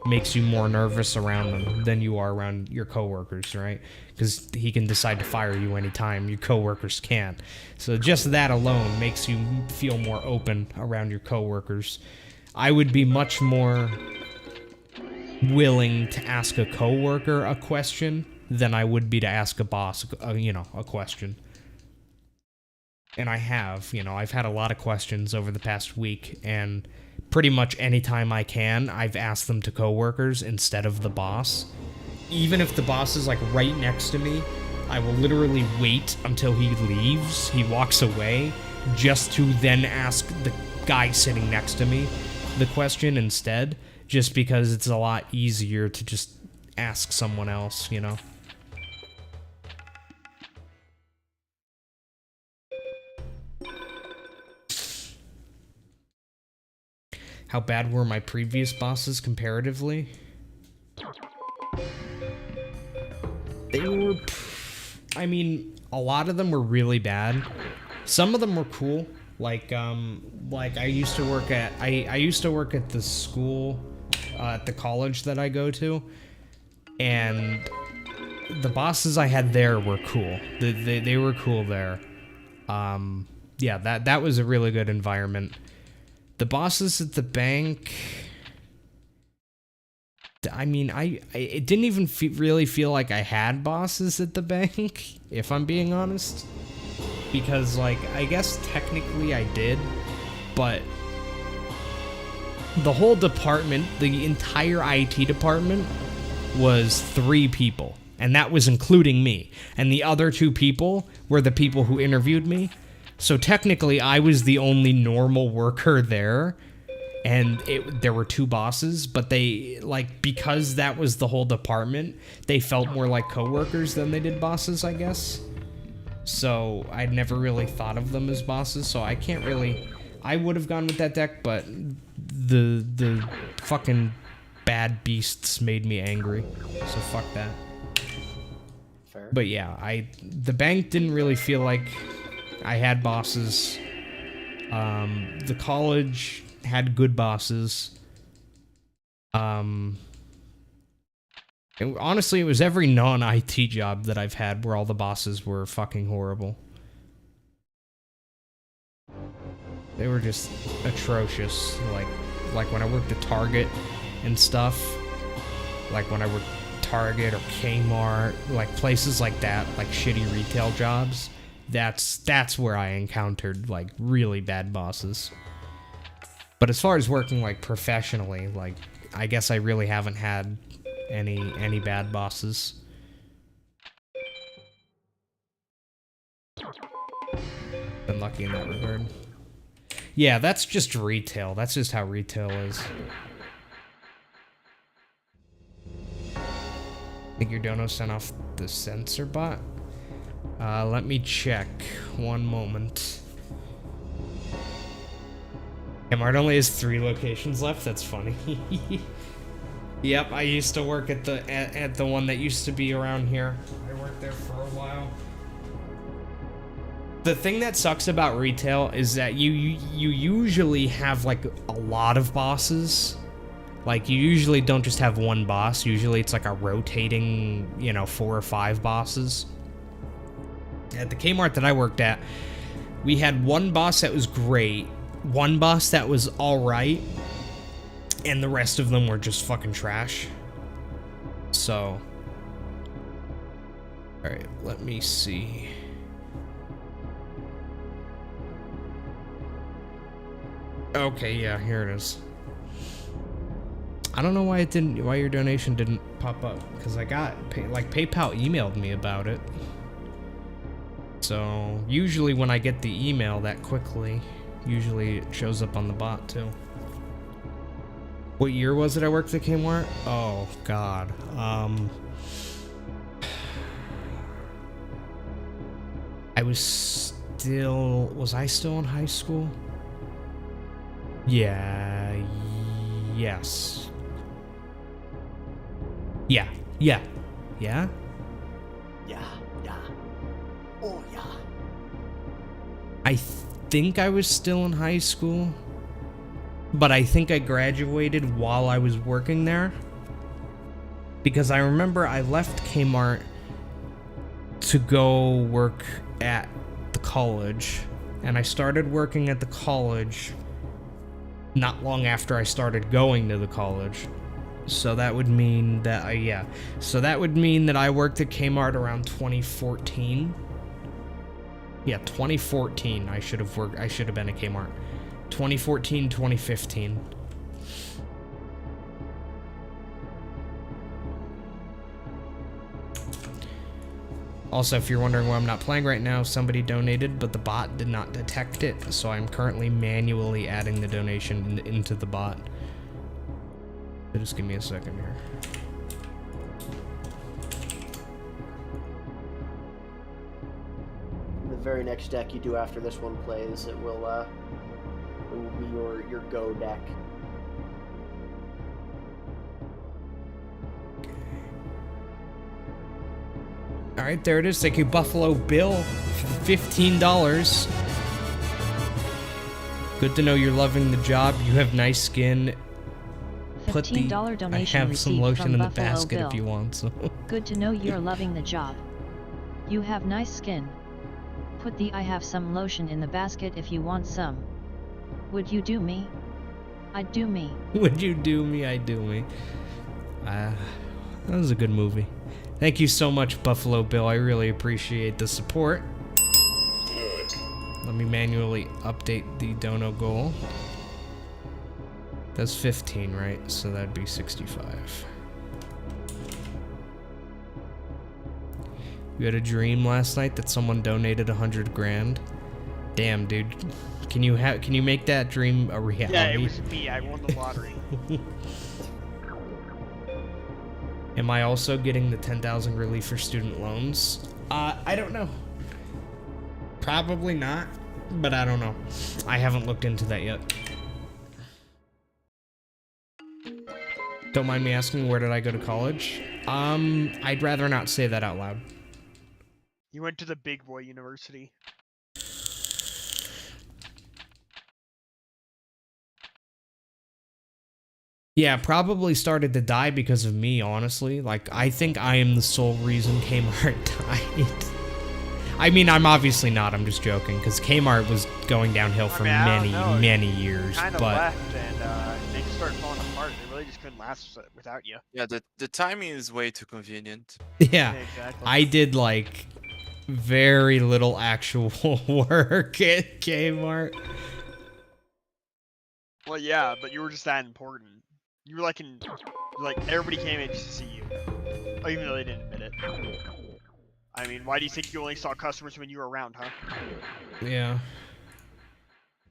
makes you more nervous around them than you are around your coworkers, right? Because he can decide to fire you anytime. Your coworkers can't. So just that alone makes you feel more open around your coworkers. I would be much more willing to ask a coworker a question than I would be to ask a boss, a question. And I have, I've had a lot of questions over the past week, and pretty much anytime I can, I've asked them to coworkers instead of the boss. Even if the boss is like right next to me, I will literally wait until he leaves, he walks away, just to then ask the guy sitting next to me the question instead, just because it's a lot easier to just ask someone else, How bad were my previous bosses comparatively? They were... I mean, a lot of them were really bad. Some of them were cool. Like I used to work at... I used to work at the school, at the college that I go to. And the bosses I had there were cool. They were cool there. Yeah, that was a really good environment. The bosses at the bank, I mean, it didn't even really feel like I had bosses at the bank, if I'm being honest. Because, like, I guess technically I did, but the whole department, the entire IT department, was 3 people. And that was including me. And the other 2 people were the people who interviewed me. So technically, I was the only normal worker there, and there were 2 bosses, but they, like, because that was the whole department, they felt more like coworkers than they did bosses, I guess. So I'd never really thought of them as bosses, so I can't really... I would have gone with that deck, but the fucking bad beasts made me angry, so fuck that. Fair. But yeah, the bank didn't really feel like I had bosses. The college had good bosses. Honestly, it was every non-IT job that I've had where all the bosses were fucking horrible. They were just atrocious. Like when I worked at Target and stuff. Like when I worked at Target or Kmart, like places like that, like shitty retail jobs. That's where I encountered, like, really bad bosses. But as far as working, like, professionally, like, I guess I really haven't had any bad bosses. Been lucky in that regard. Yeah, that's just retail. That's just how retail is. think your dono sent off the sensor bot. Let me check. One moment. Kmart only has 3 locations left. That's funny. Yep, I used to work at the one that used to be around here. I worked there for a while. The thing that sucks about retail is that you usually have like a lot of bosses. Like, you usually don't just have one boss. Usually it's like a rotating, you know, 4 or 5 bosses. At the Kmart that I worked at, we had one boss that was great, one boss that was alright, and the rest of them were just fucking trash. So, alright, let me see. Okay, yeah, here it is. I don't know why why your donation didn't pop up, because I got, like, PayPal emailed me about it. So, usually when I get the email that quickly, usually it shows up on the bot too. What year was it I worked at Kmart? Oh, God. Was I still in high school? Yeah, yes. Yeah. Yeah. Oh, yeah. I think I was still in high school, but I think I graduated while I was working there. Because I remember I left Kmart to go work at the college, and I started working at the college not long after I started going to the college. So that would mean that So that would mean that I worked at Kmart around 2014. Yeah, 2014 I should have been at Kmart. 2014, 2015. Also, if you're wondering why I'm not playing right now, somebody donated, but the bot did not detect it, so I'm currently manually adding the donation into the bot. So just give me a second here. The very next deck you do after this one plays, it will be your go deck. All right, there it is. Thank you, Buffalo Bill, for $15. Good to know you're loving the job. You have nice skin. $15 donation I have some received lotion from in the Buffalo basket Bill. if you want. So. Good to know you're loving the job. You have nice skin. Put the I have some lotion in the basket if you want some. Would you do me? I'd do me. Would you do me? I'd do me. That was a good movie. Thank you so much, Buffalo Bill. I really appreciate the support. Let me manually update the dono goal. That's 15, right? So that'd be 65. You had a dream last night that someone donated 100 grand. Damn, dude. Can you make that dream a reality? Yeah, it was me. I won the lottery. Am I also getting the 10,000 relief for student loans? I don't know. Probably not, but I don't know. I haven't looked into that yet. Don't mind me asking, where did I go to college? I'd rather not say that out loud. You went to the big boy university. Yeah, probably started to die because of me, honestly. Like, I think I am the sole reason Kmart died. I mean, I'm obviously not, I'm just joking, because Kmart was going downhill for many years, Kind of but... left, and they just started falling apart. They really just couldn't last without you. Yeah, the timing is way too convenient. Yeah, exactly. I did, like, very little actual work at Kmart. Well, yeah, but you were just that important. You were like everybody came in just to see you, even though they didn't admit it. I mean, why do you think you only saw customers when you were around, huh? Yeah. I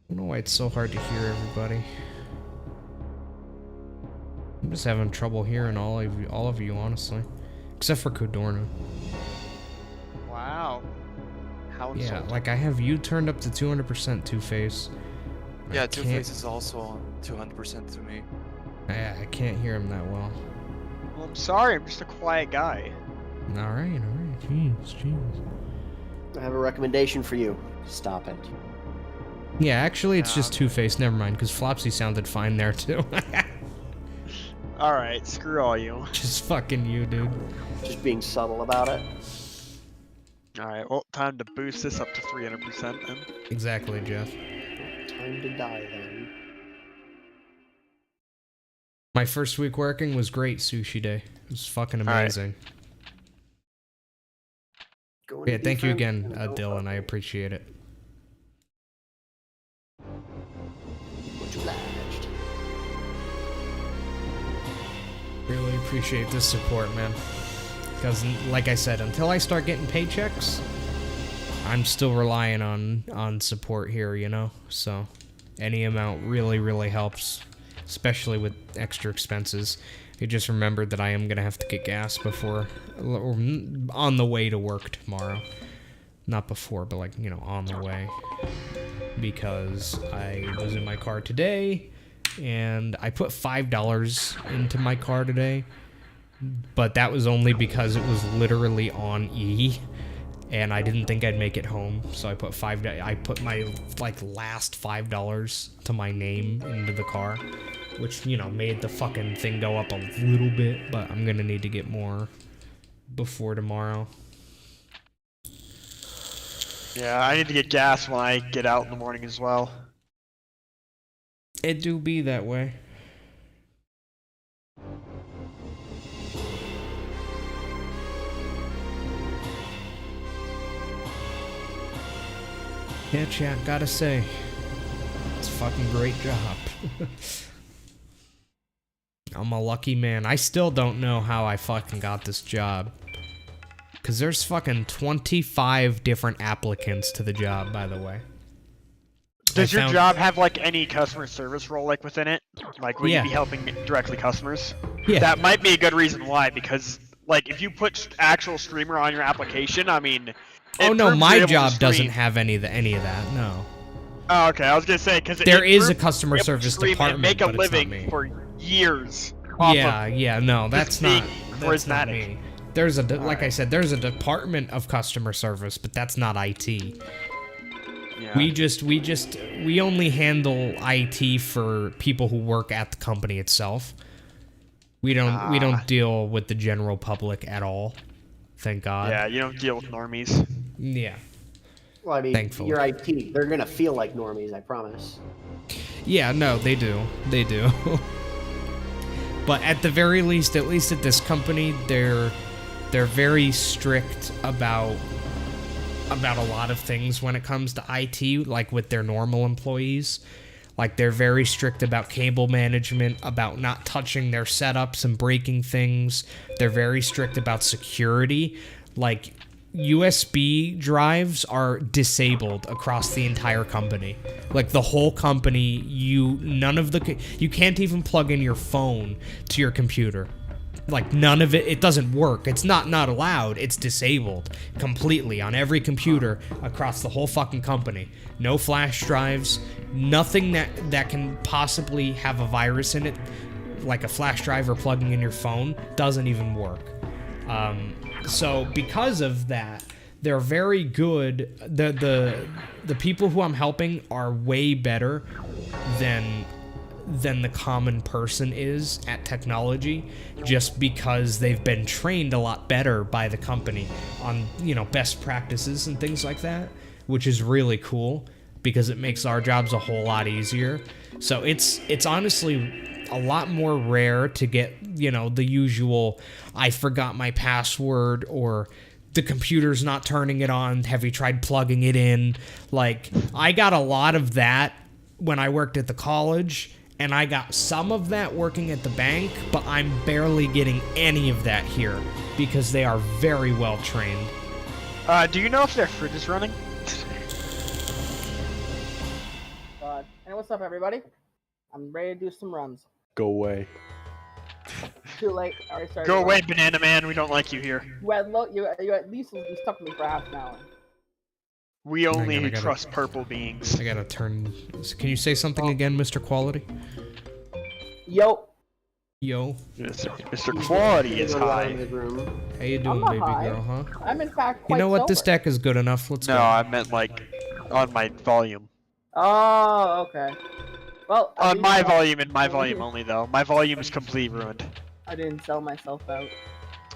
don't know why it's so hard to hear everybody. I'm just having trouble hearing all of you, honestly. Except for Kodorna. Wow. How Yeah, insulting. like I have you turned up to 200% Two-Face. Yeah, I Two-Face is also on 200% to me. I can't hear him that well. Well, I'm sorry, I'm just a quiet guy. Alright. Jeez. I have a recommendation for you. Stop it. Yeah, actually, it's just Two-Face. Never mind, because Flopsy sounded fine there, too. Alright, screw all you. Just fucking you, dude. Just being subtle about it. Alright, well, time to boost this up to 300% then. Exactly, Jeff. Time to die then. My first week working was great, Sushi Day. It was fucking amazing. Yeah, thank you again, Dylan. I appreciate it. Much obliged. Really appreciate this support, man. Because, like I said, until I start getting paychecks, I'm still relying on support here, you know? So, any amount really, really helps. Especially with extra expenses. I just remembered that I am going to have to get gas before, or on the way to work tomorrow. Not before, but like, you know, on the way. Because I was in my car today, and I put $5 into my car today. But that was only because it was literally on E, and I didn't think I'd make it home. So I put I put my, like, last $5 to my name into the car. Which, you know, made the fucking thing go up a little bit, but I'm gonna need to get more before tomorrow. Yeah, I need to get gas when I get out in the morning as well. It do be that way. Yeah, chat, gotta say, it's a fucking great job. I'm a lucky man. I still don't know how I fucking got this job. Because there's fucking 25 different applicants to the job, by the way. Does your job have, like, any customer service role, like, within it? Like, will you be helping directly customers? Yeah. That might be a good reason why, because, like, if you put actual streamer on your application, I mean... Oh, no, proves my you're able to job doesn't stream. have any of that, no. Oh, okay, I was gonna say, because... There is a customer service department, make a but it's not living me. for years. Yeah, no, that's not charismatic. me. There's like I said, there's a department of customer service, but that's not IT. Yeah. We only handle IT for people who work at the company itself. We don't deal with the general public at all. Thank God. Yeah, you don't deal with normies. Yeah. Well, I mean, Thankfully. you're IT. They're gonna feel like normies, I promise. Yeah, no, they do. They do. But at the very least, at least at this company, they're very strict about a lot of things when it comes to IT, like with their normal employees. Like, they're very strict about cable management, about not touching their setups and breaking things. They're very strict about security. Like, USB drives are disabled across the entire company. Like, the whole company, you can't even plug in your phone to your computer. Like, none of it doesn't work. It's not allowed. It's disabled completely on every computer across the whole fucking company. No flash drives, nothing that can possibly have a virus in it, like a flash drive or plugging in your phone, doesn't even work. So because of that, they're very good. The people who I'm helping are way better than the common person is at technology, just because they've been trained a lot better by the company on, you know, best practices and things like that, which is really cool because it makes our jobs a whole lot easier. So it's honestly a lot more rare to get, you know, the usual I forgot my password or the computer's not turning it on, have you tried plugging it in? Like, I got a lot of that when I worked at the college, and I got some of that working at the bank, but I'm barely getting any of that here because they are very well trained. Do you know if their fridge is running? Hey, what's up, everybody? I'm ready to do some runs. Go away. Too late. I already started. Go away, Banana Man. We don't like you here. You at least will be stuck with me for half an hour. We only I gotta- trust purple beings. I gotta turn. Can you say something again, Mr. Quality? Yo. Yo. Mr. Quality is high. How you doing, not baby high. girl, huh? I'm in fact You quite know what? This sober. deck is good enough. Let's No, go. I meant like on my volume. Oh, okay. Well, at On least my I- volume and my volume only though. My volume is completely ruined. I didn't sell myself out.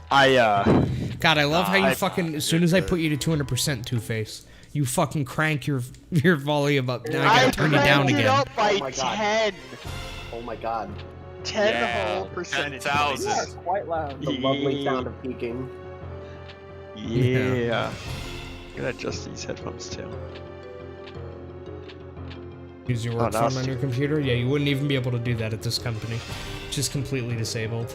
God, I love how you I- fucking. As soon as I put you to 200%, Two-Face, you fucking crank your volume up. Now I gotta turn you down cranked it again. up by Oh my God. 10. Oh my god. 10 Yeah, whole percentage 10,000. Yeah, points. it's quite loud. The lovely sound of peaking. Yeah. I'm gonna adjust these headphones too. Use your Oh, work now phone it's on your computer? Yeah, you wouldn't even be able to do that at this company. Just completely disabled.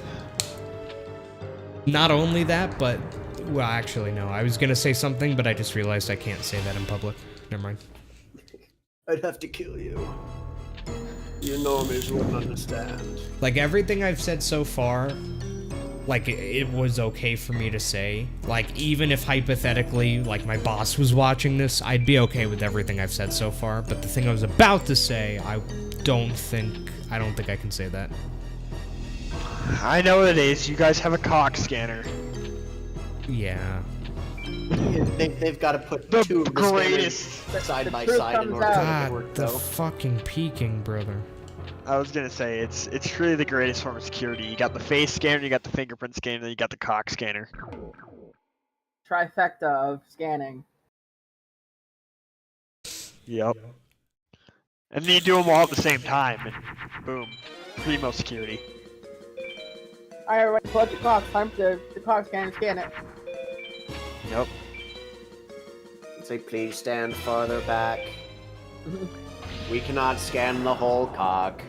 Not only that, but... Well, actually, no. I was gonna say something, but I just realized I can't say that in public. Never mind. I'd have to kill you. You normies wouldn't understand. Like, everything I've said so far, like, it was okay for me to say. Like, even if hypothetically, like, my boss was watching this, I'd be okay with everything I've said so far. But the thing I was about to say, I don't think I can say that. I know what it is. You guys have a cock scanner. Yeah. They've got to put The two of the greatest. scanners side by truth side in comes order to out. make it God, work, the though. fucking peeking, brother. I was gonna say it's really the greatest form of security. You got the face scanner, you got the fingerprint scanner, then you got the cock scanner. Trifecta of scanning. Yep. And then you do them all at the same time, and boom, primo security. Alright, pull out your cock. Time for the cock scan and scan it. Yep. Say, please stand farther back. We cannot scan the whole cock.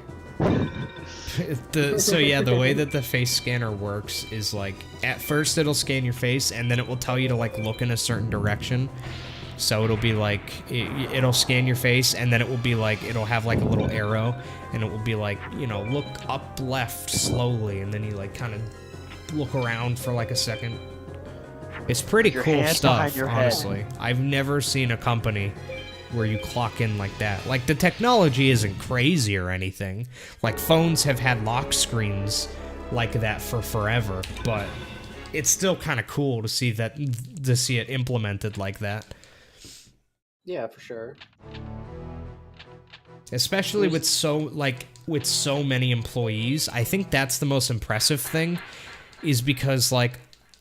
So yeah, the way that the face scanner works is like, at first it'll scan your face, and then it will tell you to like look in a certain direction. So it'll be like, it'll scan your face, and then it will be like, it'll have like a little arrow, and it will be like, you know, look up left slowly, and then you like kind of look around for like a second. It's pretty Your cool hands behind stuff, your head. honestly. I've never seen a company where you clock in like that. Like, the technology isn't crazy or anything. Like, phones have had lock screens like that for forever, but it's still kind of cool to see it implemented like that. Yeah, for sure. Especially with so many employees. I think that's the most impressive thing, is because like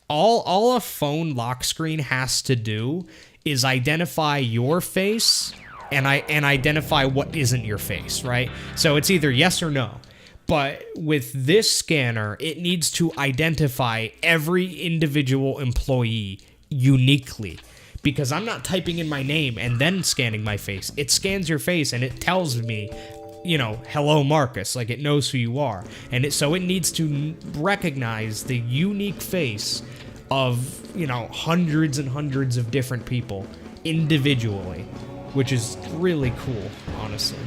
all a phone lock screen has to do is identify your face and identify what isn't your face, right? So it's either yes or no. But with this scanner, it needs to identify every individual employee uniquely. Because I'm not typing in my name and then scanning my face. It scans your face and it tells me, you know, hello Marcus, like it knows who you are. And so it needs to recognize the unique face of, you know, hundreds and hundreds of different people individually, which is really cool, honestly.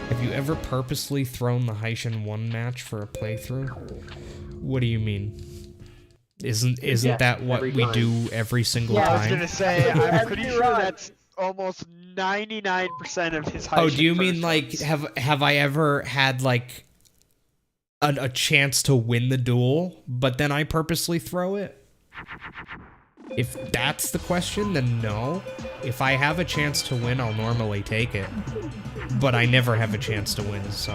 Have you ever purposely thrown the Heishin 1 match for a playthrough? What do you mean? Isn't Yeah, that what every we time. do every single Yeah, I was time? gonna say, I'm Every pretty sure run. that's almost 99% of his Oh, Heishin do you mean first like runs. have I ever had like a chance to win the duel, but then I purposely throw it? If that's the question, then no. If I have a chance to win, I'll normally take it. But I never have a chance to win, so.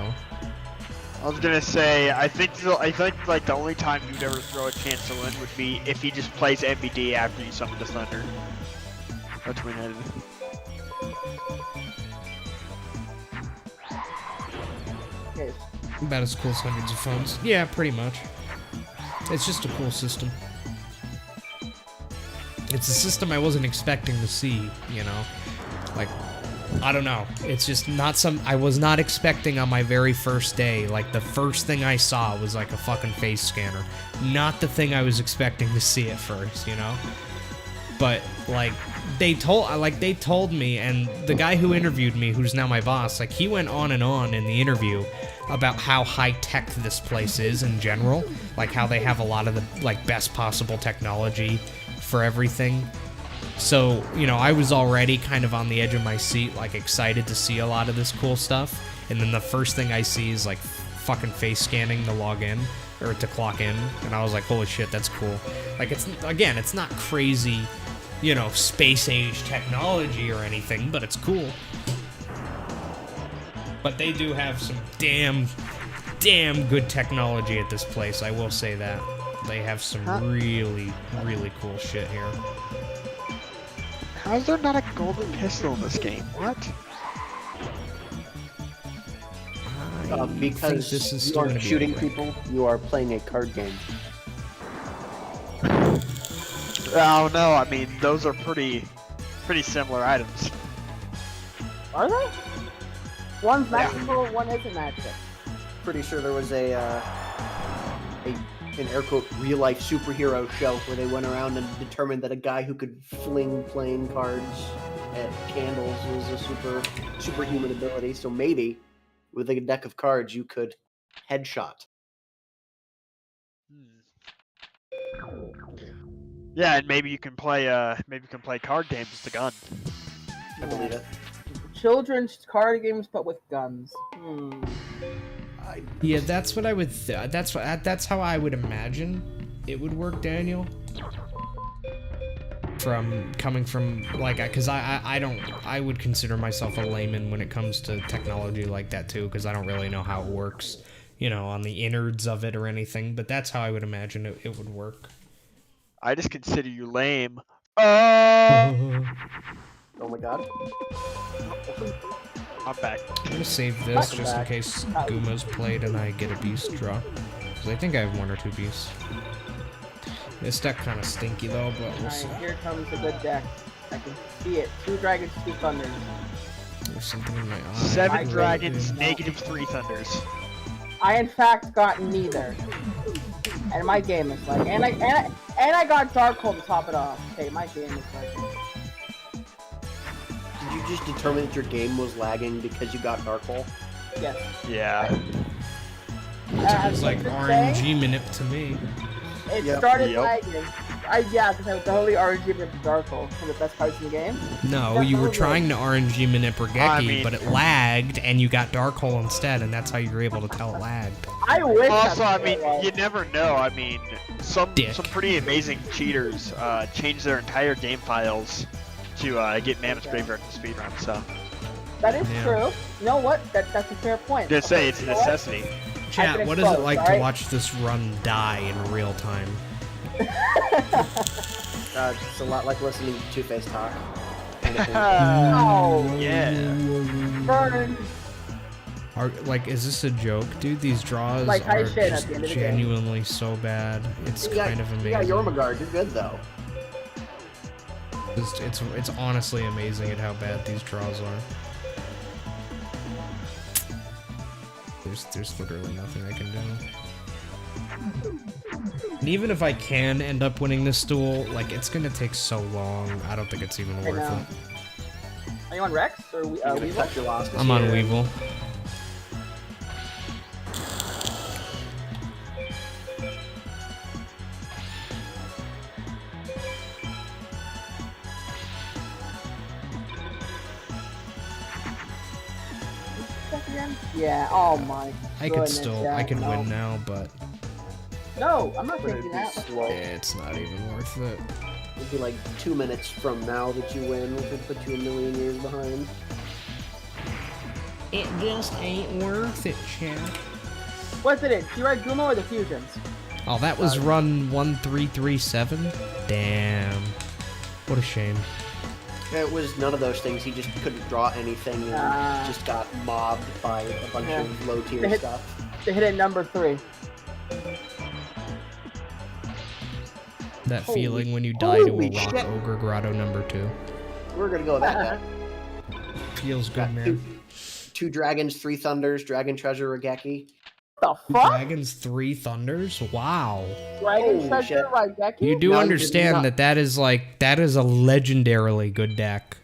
I was gonna say, I think like the only time you'd ever throw a chance to win would be if he just plays MBD after you summon the Thunder. That's when it. Okay. About as cool as hundreds of phones. Yeah, pretty much. It's just a cool system. It's a system I wasn't expecting to see, you know? Like, I don't know. It's just not I was not expecting on my very first day. Like, the first thing I saw was like a fucking face scanner. Not the thing I was expecting to see at first, you know? But, like, they told me, and the guy who interviewed me, who's now my boss, like he went on and on in the interview about how high tech this place is in general, like how they have a lot of the like best possible technology for everything. So, you know, I was already kind of on the edge of my seat, like excited to see a lot of this cool stuff. And then the first thing I see is like fucking face scanning to log in or to clock in. And I was like, holy shit, that's cool. Like, it's not crazy, you know, space age technology or anything, but it's cool. But they do have some damn good technology at this place, I will say that. They have some really cool shit here. How is there not a golden pistol in this game? What? Because this is you aren't shooting gonna be people, you are playing a card game. Oh no, I mean those are pretty similar items. Are they? One's magical, one isn't magic. Pretty sure there was an air quote real life superhero show where they went around and determined that a guy who could fling playing cards at candles was a superhuman ability. So maybe with a deck of cards you could headshot. Yeah, and maybe you can play card games with the gun. I believe it. Children's card games, but with guns. Yeah, that's what I would. That's how I would imagine it would work, Daniel. Coming from like, because I would consider myself a layman when it comes to technology like that too, because I don't really know how it works, you know, on the innards of it or anything. But that's how I would imagine it would work. I just consider you lame. Oh my god. I'm back. I'm gonna save this just in case Guma's played and I get a beast draw. Because I think I have 1 or 2 beasts. This deck kind of stinky though, but we'll see. Alright, here comes a good deck. I can see it. 2 dragons, 2 thunders. There's something in my eye. 7 dragons, -3 thunders. I in fact got neither. And my game is like, and I got Darkhold to top it off. Okay, my game is like. Did you just determine that your game was lagging because you got Darkhold? Yes. Yeah. It's like RNG minute to me. It started lagging. Yeah, because I was totally RNG with Darkhold, one of the best cards in the game. No, you were trying to RNG minute Regeki, but it lagged, and you got Darkhold instead, and that's how you were able to tell it lagged. I wish. Also, I mean, you never know. I mean, some pretty amazing cheaters change their entire game files to get Mammoth's Graveyard in the speedrun. So that is true. You know what? That's a fair point. Just say it's a necessity. Chat, what is it like to watch this run die in real time? It's a lot like listening to Two-Face talk. Oh yeah. Burn. Like, is this a joke, dude? These draws like are just genuinely so bad. It's kind of amazing. You got Yormagard. You're good though. It's honestly amazing at how bad these draws are. There's literally nothing I can do. And even if I can end up winning this duel, like, it's gonna take so long. I don't think it's even worth it. Are you on Rex or Weevil? I'm on Weevil. Yeah, oh my I could still, I can win now, but... No, I'm not thinking that. It's not even worth it. It'd be like 2 minutes from now that you win, which would put you a million years behind. It just ain't worth it, champ. What's it in? You ride Gumo or the Fusions? Oh, that was run 1337? Damn. What a shame. It was none of those things. He just couldn't draw anything and just got mobbed by a bunch of low-tier stuff. They hit it number 3. That feeling when you die to a rock ogre grotto number 2. We're gonna go with that. Feels good, man. 2 dragons, 3 thunders, dragon treasure, Regeki. The fuck? Dragons 3 Thunders? Wow. Dragon Holy Treasure shit. Raigeki? You do No, you did understand not. that is a legendarily good deck.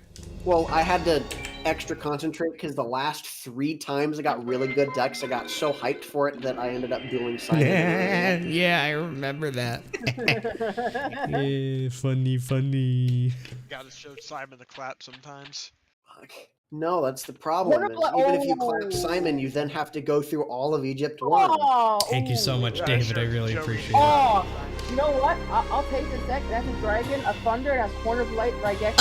Well, I had to extra concentrate because the last 3 times I got really good decks, I got so hyped for it that I ended up dueling Simon. Yeah, I remember that. Yeah, funny. Gotta show Simon the clap sometimes. Fuck. No, that's the problem. What Is about- even if you clap oh. Simon, you then have to go through all of Egypt 1. Oh, Thank you so ooh. much, Yeah, David. I sure, really Joey. appreciate it. Oh, you know what? I'll take this deck. It has a dragon, a thunder, it has Horn of Light, Raigeki.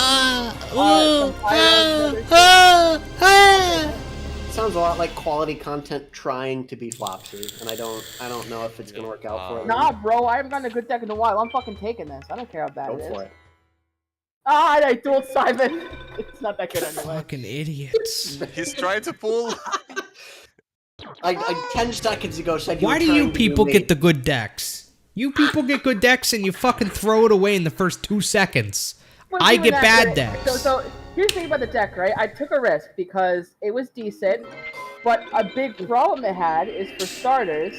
Sounds a lot like quality content trying to be Flopsy, and I don't know if it's gonna work out for it. Nah, bro, I haven't gotten a good deck in a while. I'm fucking taking this. I don't care how bad Go it is. for it. Ah, I dueled Simon. It's not that good anyway. Fucking idiots. He's trying to pull. I 10 seconds ago said you Why were do trying you to people me. get the good decks? You people get good decks and you fucking throw it away in the first 2 seconds. Well, I even get that, bad right? decks. So here's the thing about the deck, right? I took a risk because it was decent, but a big problem it had is, for starters,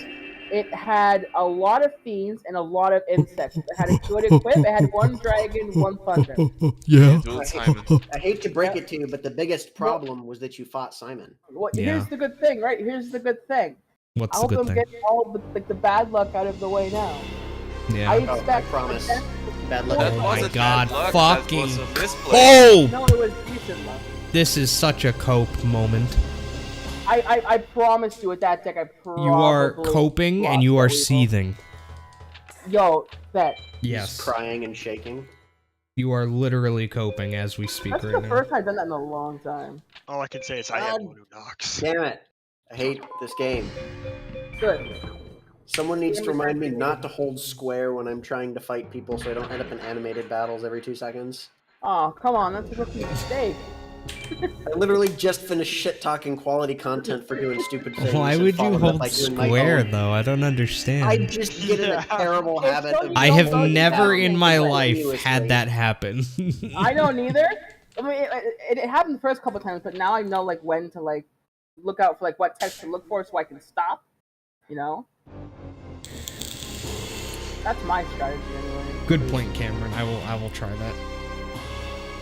it had a lot of fiends and a lot of insects. It had a good equip. It had 1 dragon, 1 thunder. Yeah. Duel Simon. I hate to break it to you, but the biggest problem was that you fought Simon. Well, Yeah. here's the good thing, right? Here's the good thing. What's I the hope I'm good thing? getting all the bad luck out of the way now. Yeah. I Oh, I expect. promise. the deck- Bad luck. That Oh my wasn't God, bad luck, fucking- That was a misplay. Oh! No, it was decent luck. This is such a cope moment. I promised you with that deck. I probably You are coping and you are lost that seething. weevil. Yo, bet. Yes. He's crying and shaking. You are literally coping as we speak That's right the now. first time I've done that in a long time. All I can say is I have one who knocks. Damn it. I hate this game. Good. Someone needs to remind me not to hold square when I'm trying to fight people so I don't end up in animated battles every 2 seconds. Oh, come on, that's a rookie mistake. I literally just finished shit-talking quality content for doing stupid things. Why and would you followed up hold by doing my square own. though? I don't understand. I just get in a terrible It's habit so of... I don't have know never you in have my to life continuously. had that happen. I don't either. I mean, it happened the first couple times, but now I know like when to like look out for like what text to look for so I can stop. You know. That's my strategy anyway. Good point, Cameron. I will try that.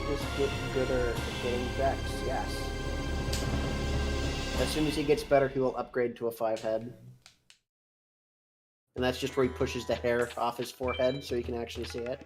Just get gooder at getting decks, yes. As soon as he gets better, he will upgrade to a 5-head. And that's just where he pushes the hair off his forehead so you can actually see it.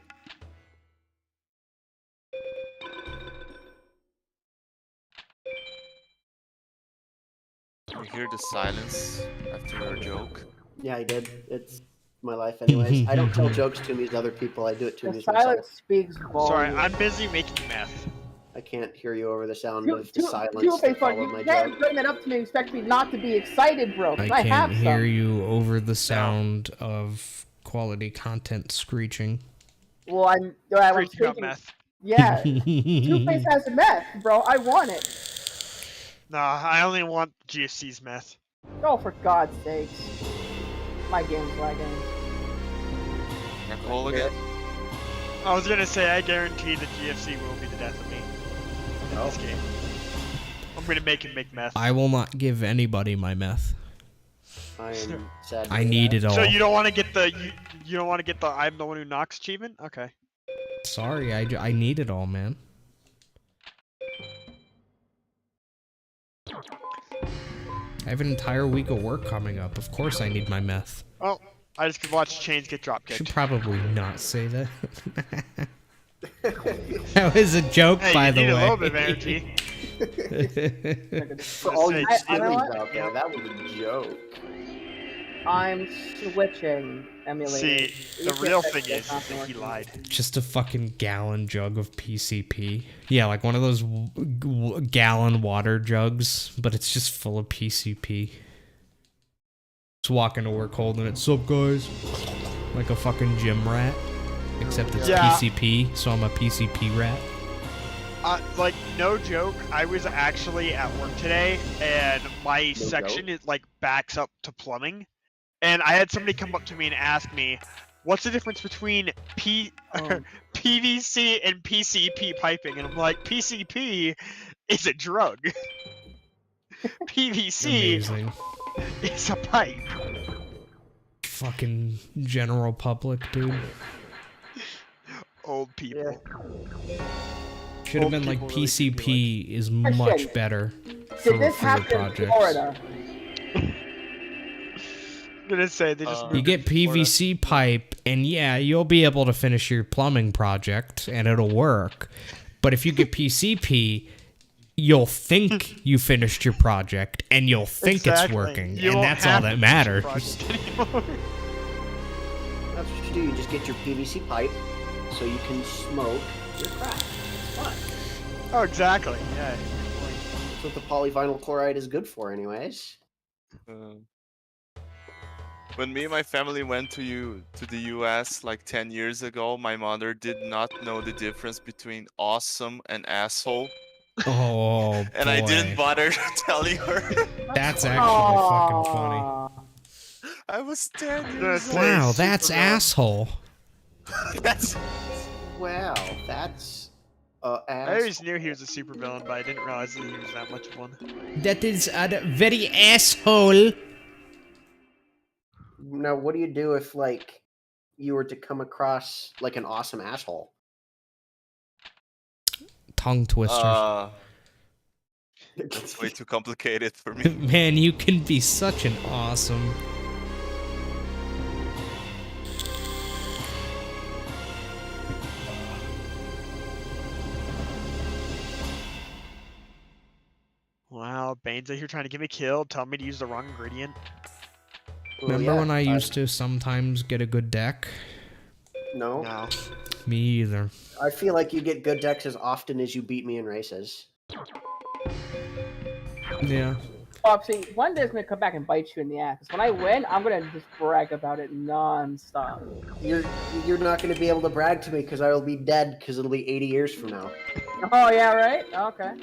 You hear the silence after your joke? Yeah, I did. It's my life anyways. I don't tell jokes to amuse other people, I do it to The amuse silence myself. speaks volumes. Sorry, I'm busy making meth. I can't hear you over the sound Too, of the too, silence too that big fun. followed You my can't joke. bring that up to me and expect me not to be excited, bro. I 'cause I have can't hear some. you over the sound of quality content screeching. Well, I'm Preaching about thinking, meth. yeah. Two-Face has a meth, bro. I want it. Nah, I only want GFC's meth. Oh, for God's sakes. My game's lagging. Can I call again? I was gonna say, I guarantee the GFC will be the death of me in this game. I'm gonna make him make meth. I will not give anybody my meth. I am sad. to I hear need that. it all. So you don't want to get the you don't want to get the I'm the one who knocks achievement? Okay. Sorry, I need it all, man. I have an entire week of work coming up. Of course I need my meth. Well, I just could watch chains get drop Should kicked. probably not say that. That was a joke, Hey, by you the need way. a little bit of energy. For all you I- I know sillies what? out there, that was a joke. I'm switching emulator. See, the real thing is that he lied. Just a fucking gallon jug of PCP. Yeah, like one of those gallon water jugs, but it's just full of PCP. Just walking to work holding it. Sup, guys? Like a fucking gym rat. Except it's Yeah. PCP, so I'm a PCP rat. Like, no joke, I was actually at work today, and my No section is like backs up to plumbing, and I had somebody come up to me and ask me, "What's the difference between PVC and PCP piping?" And I'm like, "PCP is a drug. PVC Amazing. It's a pipe. Fucking general public, dude. Old people. Should have been like people really do PCP is Question. much better for Did this your happen in projects. Florida? I'm gonna say they just You moved get it to Florida. PVC pipe, and yeah, you'll be able to finish your plumbing project, and it'll work. But if you get PCP, you'll think you finished your project, and you'll think it's Exactly. working, You and won't that's all have that to matters. finish your project anymore. That's what you do. You just get your PVC pipe so you can smoke your crack. It's fun. Oh, exactly. Yeah. That's what the polyvinyl chloride is good for, anyways. When me and my family went to the US like 10 years ago, my mother did not know the difference between awesome and asshole. Oh, And I didn't boy. bother telling her. That's actually fucking funny. I was 10 years old. Wow, that's asshole. That's... Wow, that's I ass. always knew he was a supervillain, but I didn't realize that he was that much of one. That is a very asshole. Now, what do you do if, like, you were to come across, like, an awesome asshole? Tongue twister. That's way too complicated for me. Man, you can be such an awesome. Wow, Bane's out here trying to get me killed, tell me to use the wrong ingredient. Remember when I used to sometimes get a good deck? No. No. Me either. I feel like you get good decks as often as you beat me in races. Yeah. See, one day it's gonna come back and bite you in the ass. 'Cause when I win, I'm gonna just brag about it non-stop. You're not going to be able to brag to me because I will be dead because it'll be 80 years from now. Oh yeah, right? Okay.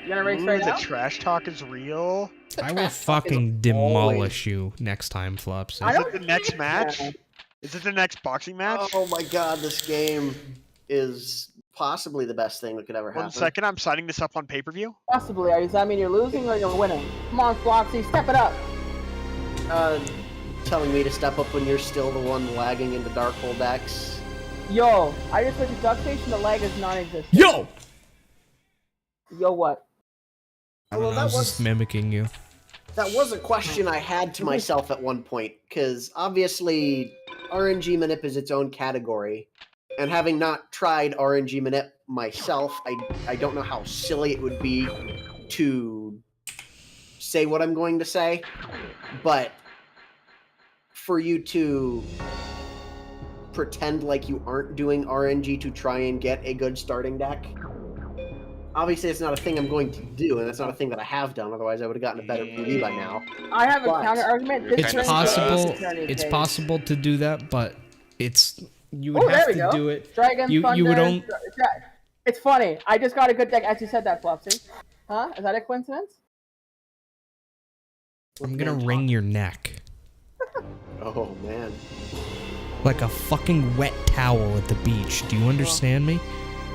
You gonna race right the now? trash talk is real. I will fucking demolish you next time, Flopsy. Is it the next match? Is it the next boxing match? Oh my god, this game is possibly the best thing that could ever happen. 1 second, I'm signing this up on pay-per-view. Possibly. Does that mean you're losing or you're winning? Come on, Floxy, step it up. Telling me to step up when you're still the one lagging into dark hole decks. Yo, I just went to Duck Station. The lag is non-existent. Yo! Yo, what? I don't know, I was just mimicking you. That was a question I had to myself at one point, because obviously RNG Manip is its own category, and having not tried RNG Manip myself, I don't know how silly it would be to say what I'm going to say, but for you to pretend like you aren't doing RNG to try and get a good starting deck, obviously it's not a thing I'm going to do, and it's not a thing that I have done, otherwise I would have gotten a better PV by now. I have a But counter argument. It's possible. It's possible to do that, but you would have to do it. Dragon You Thunder. would only. It's funny. I just got a good deck as you said that, Flopsy. Huh? Is that a coincidence? I'm gonna wring your neck Oh man. like a fucking wet towel at the beach. Do you understand me?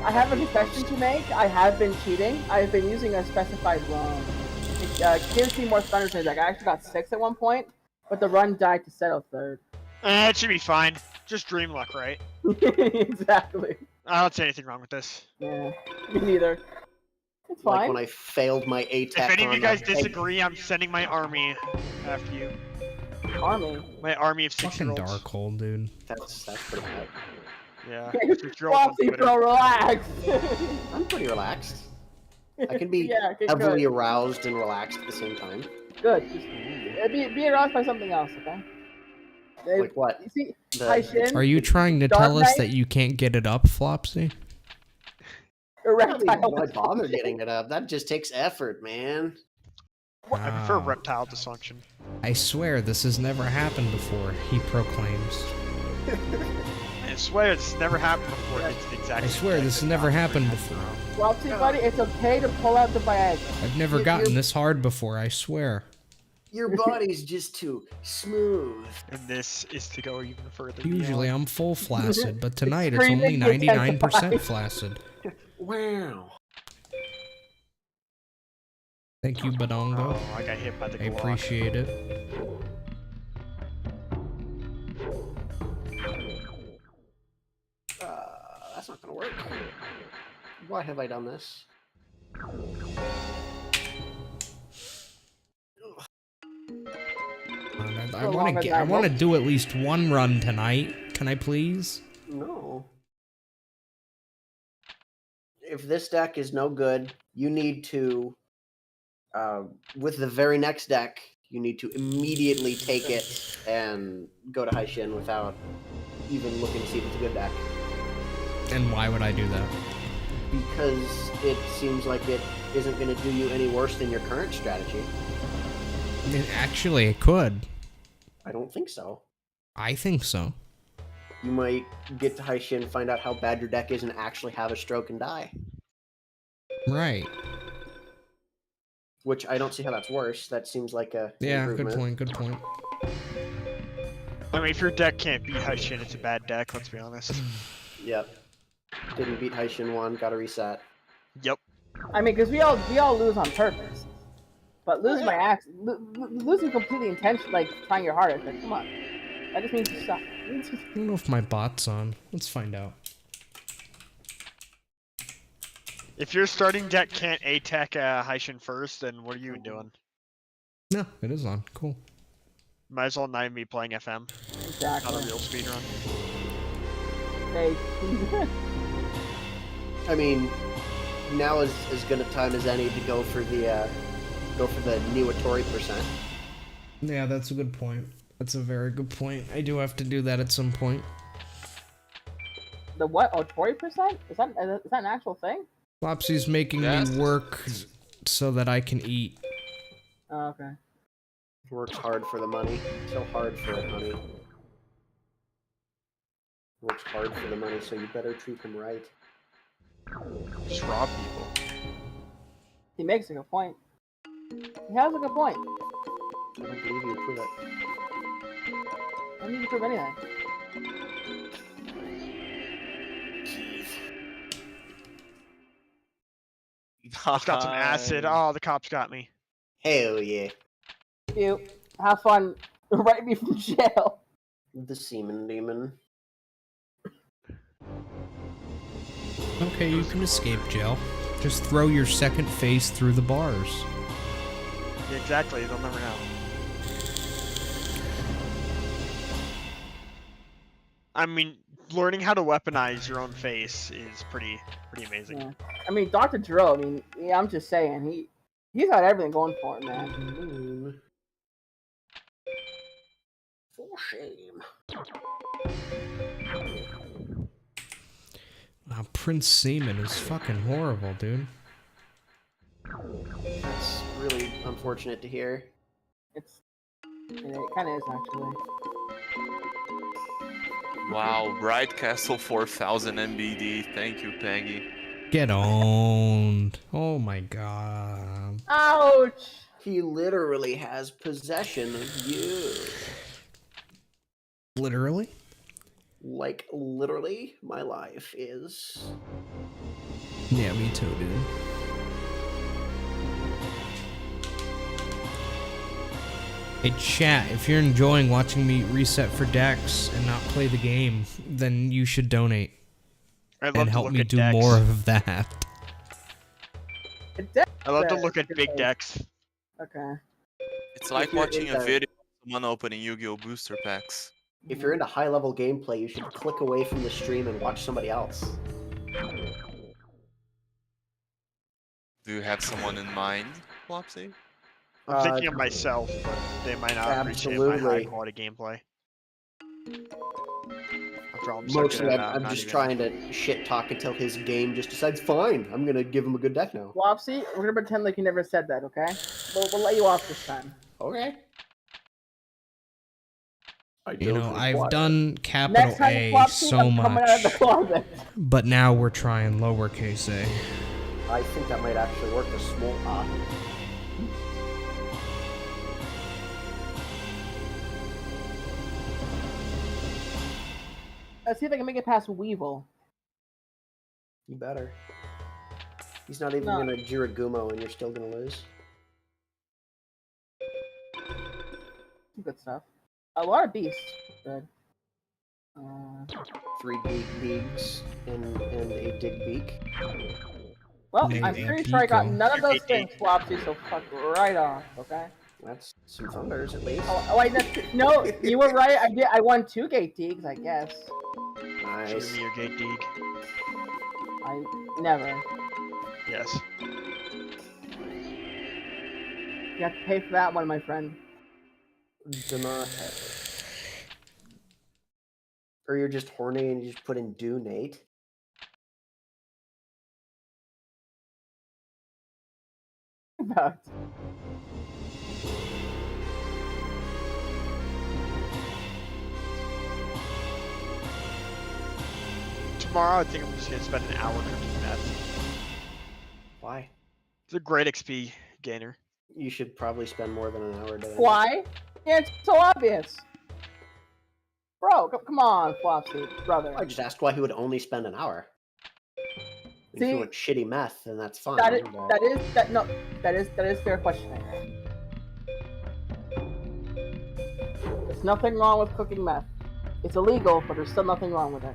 I have a confession to make. I have been cheating. I've been using a specified run. It gives me more thunder to the deck. I actually got 6 at one point, but the run died to settle 3rd. It should be fine. Just dream luck, right? Exactly. I don't see anything wrong with this. Yeah, me neither. It's fine. Like when I failed my If ATAC any of you on guys that disagree, I'm sending my army after you. Army? My army of Fucking 6-year-olds. dark hole, dude. That's pretty bad. Yeah. 6-year-olds on Flopsy, Twitter. bro, relax. I'm pretty relaxed. I can be Yeah, okay, heavily good. aroused and relaxed at the same time. Good. Just, be aroused by something else, okay? Like what? You see, The- Taishin, Are you trying to Dark tell us Knight? that you can't get it up, Flopsy? I don't even erectile. why bother getting it up. That just takes effort, man. I prefer Wow. reptile dysfunction. I swear this has never happened before, he proclaims. I swear this has never happened before. It's the exact I same swear thing this has that never Dr. happened had before. now. Flopsy, buddy, it's okay to pull out the Viagra. I've never gotten this hard before, I swear. Your body's just too smooth. And this is to go even further. Usually beyond. I'm full flaccid, but tonight it's Extremely only 99% intensified. flaccid. Wow. Thank you, Badongo. Oh, I got hit by the I Glock. appreciate it. That's not gonna work. Why have I done this? I want to do at least one run tonight. Can I please? No. If this deck is no good, you need to, with the very next deck, you need to immediately take it and go to Haishin without even looking to see if it's a good deck. And why would I do that? Because it seems like it isn't going to do you any worse than your current strategy. Actually, it could. I don't think so. I think so. You might get to Haishin, find out how bad your deck is, and actually have a stroke and die. Right. Which I don't see how that's worse. That seems like a improvement. Good point. I mean, if your deck can't beat Haishin, it's a bad deck, let's be honest. Yep. Didn't beat Haishin 1, gotta reset. Yep. I mean, because we all lose on purpose. But losing losing completely intention, like trying your hardest, like, come on. That just means you suck. I don't know if my bot's on. Let's find out. If your starting deck can't attack Haishin first, then what are you doing? No, it is on. Cool. Might as well not even be playing FM. Exactly. Not a real speedrun. Hey. I mean, now is as good a time as any to go for the new Atori %. Yeah, that's a good point. That's a very good point. I do have to do that at some point. The what? Oh, 40%? Is that an actual thing? Flopsy's making me work so that I can eat. Oh, okay. Works hard for the money. So hard for it, honey. Works hard for the money, so you better treat him right. Just rob people. He makes a good point. He has a good point. I don't believe you. Prove it. I don't need to prove anything. Just got some acid. Oh, the cops got me. Hell yeah. You have fun. Write me from jail. The semen demon. Okay, you can escape jail. Just throw your second face through the bars. Yeah, exactly. They'll never know. I mean, learning how to weaponize your own face is pretty amazing. Yeah. I mean, Dr. Drill, I mean, yeah, I'm just saying, he's got everything going for him, man. For shame. Wow, Prince Seaman is fucking horrible, dude. That's really unfortunate to hear. It kind of is, actually. Wow, Bright Castle 4000 MBD. Thank you, Peggy. Get owned. Oh my god. Ouch! He literally has possession of you. Literally? Like, literally, my life is... Yeah, me too, dude. Hey, chat, if you're enjoying watching me reset for decks and not play the game, then you should donate. And help me do more of that. I love to look at big decks. Okay. It's like watching a video of someone opening Yu-Gi-Oh! Booster packs. If you're into high-level gameplay, you should click away from the stream and watch somebody else. Do you have someone in mind, Flopsy? I'm thinking of myself, but they might not appreciate my high-quality gameplay. After all, Mostly, I'm just trying to shit-talk until his game just decides, fine, I'm gonna give him a good deck now. Flopsy, we're gonna pretend like you never said that, okay? We'll let you off this time. Okay. You know, I've done capital A so much, but now we're trying lowercase a. I think that might actually work, a small A. Let's see if I can make it past Weevil. You better. He's not even gonna Jiragumo and you're still gonna lose. Good stuff. A lot of beasts. Good. 3 Deegs and a dig beak. Well, Maybe I'm a pretty sure I got Pico. none of those things, Flopsy, so fuck right off, okay? That's some thunders at least. Oh, wait, no, you were right. I won 2 gate digs, I guess. Nice. Show me your gate dig. I never. Yes. You have to pay for that one, my friend. Do not have it. Or you're just horny and you just put in do Nate. About. Tomorrow, I think I'm just gonna spend an hour cooking meth. Why? It's a great XP gainer. You should probably spend more than an hour doing it. Why? Yeah, it's so obvious. Bro, come on, Flopsy, brother. I just asked why he would only spend an hour. If See, you want shitty meth, then that's fine. that is but- that is fair questioning. There's nothing wrong with cooking meth. It's illegal, but there's still nothing wrong with it.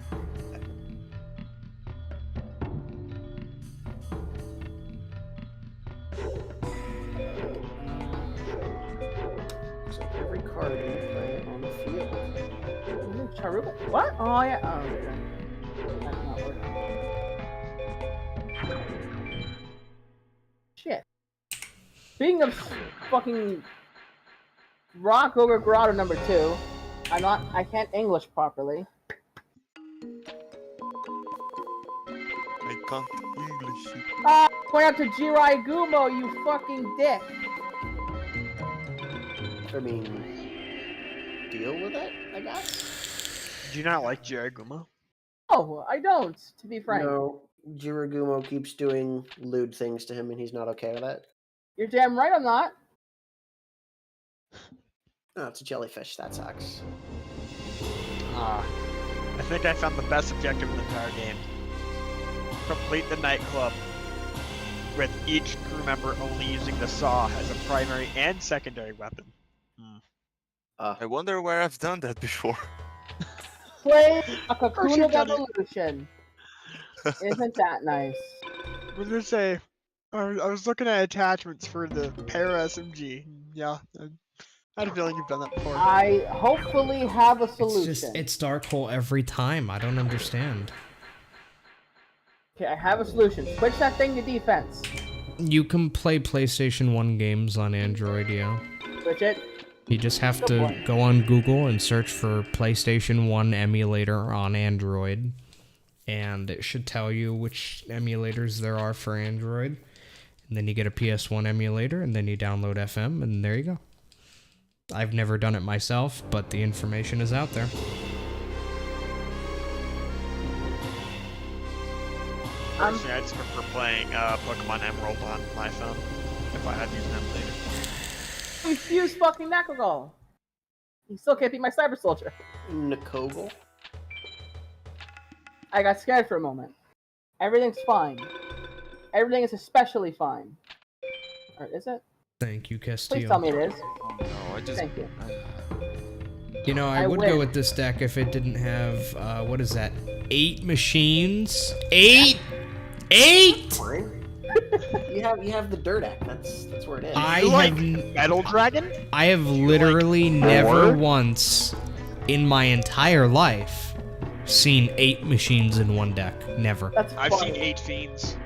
So every card you play on the field. Charuba? What? Oh yeah. Oh, okay. That's not working. Shit. Speaking of fucking Rock Ogre Grotto number 2, I can't English properly. I can't English. Point out to Jirai Gumo, you fucking dick. I mean, deal with it, I guess? Do you not like Jiraguma? Oh, I don't, to be frank. No, Jiragumo keeps doing lewd things to him and he's not okay with it. You're damn right I'm not. Oh, it's a jellyfish, that sucks. I think I found the best objective in the entire game. Complete the nightclub with each crew member only using the saw as a primary and secondary weapon. I wonder where I've done that before. Play a course Cocoon you've of done it. Evolution. Isn't that nice? I was gonna say, I was looking at attachments for the Para SMG. Yeah, I had a feeling you've done that before. I hopefully have a It's solution. just, it's Dark Hole every time. I don't understand. Okay, I have a solution. Switch that thing to defense. You can play PlayStation 1 games on Android, yeah. Switch it. You just have Good to boy. go on Google and search for PlayStation 1 emulator on Android. And it should tell you which emulators there are for Android. And then you get a PS1 emulator, and then you download FM, and there you go. I've never done it myself, but the information is out there. Personally, I just prefer playing Pokemon Emerald on my phone if I had to use an emulator. Refuse fucking Nakagol. He still can't beat my Cyber Soldier. Nakogel? I got scared for a moment. Everything's fine. Everything is especially fine. Or is it? Thank you, Please Castillo. tell me it is. No, I just. Thank you. You know, I would go with this deck if it didn't have, what is that, 8 machines? 8?! 8?! You have the dirt deck. That's where it is. I like have Metal Dragon? I have literally never once in my entire life seen 8 machines in one deck. Never. That's I've funny. seen 8 fiends.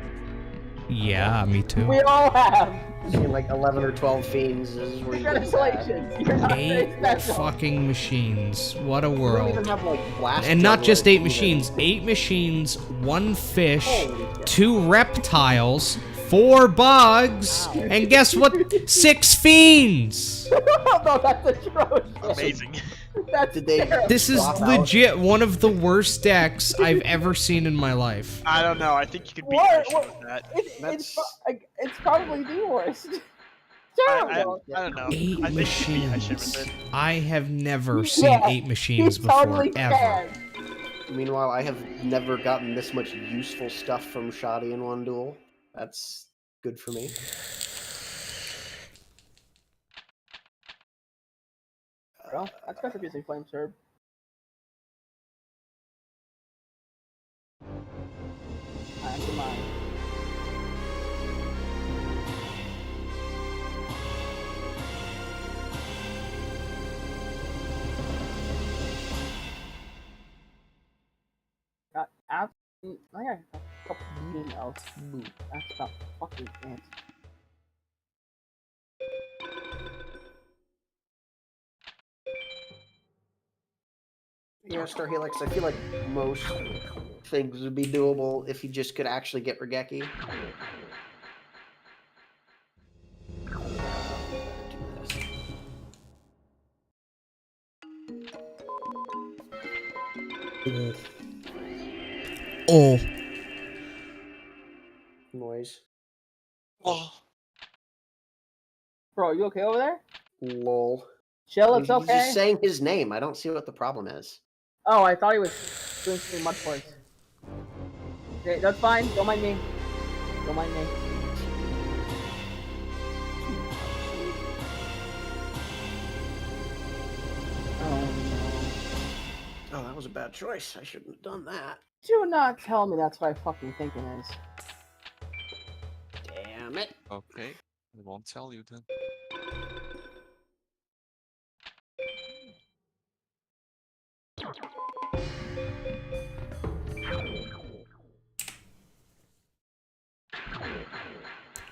Yeah, me too. We all have. Seen like 11 or 12 fiends. This is where you get that. Congratulations. You're not very 8 special. fucking machines. What a You don't world. even have like blast. And not just 8 jugglers machines. 8 machines, 1 fish, Holy shit. 2 reptiles, 4 bugs, and guess what? 6 fiends! No, that's atrocious. Amazing. That's Did they- terrible. This is Swap out. legit one of the worst decks I've ever seen in my life. I don't know. I think you could beat What? Yoshi with that. It's probably the worst. I Terrible. don't know. 8 I think you could beat Yoshi with machines. it. I have never seen Yeah, 8 machines he before, totally ever. can. Meanwhile, I have never gotten this much useful stuff from Shoddy in one duel. That's good for me. go. That's because I'm using Flame Serve. Alright, come on. Got I got a couple emails. That's about fucking it. Yeah, Star Helix, I feel like most things would be doable if you just could actually get Regeki. Oh. Noise. Oh. Bro, you okay over there? Lol. Chill, it's He's okay. just saying his name. I don't see what the problem is. Oh, I thought he was doing something much worse. Okay, that's fine. Don't mind me. Don't mind me. Oh, that was a bad choice. I shouldn't have done that. Do not tell me that's what I fucking think it is. Damn it. Okay, I won't tell you then.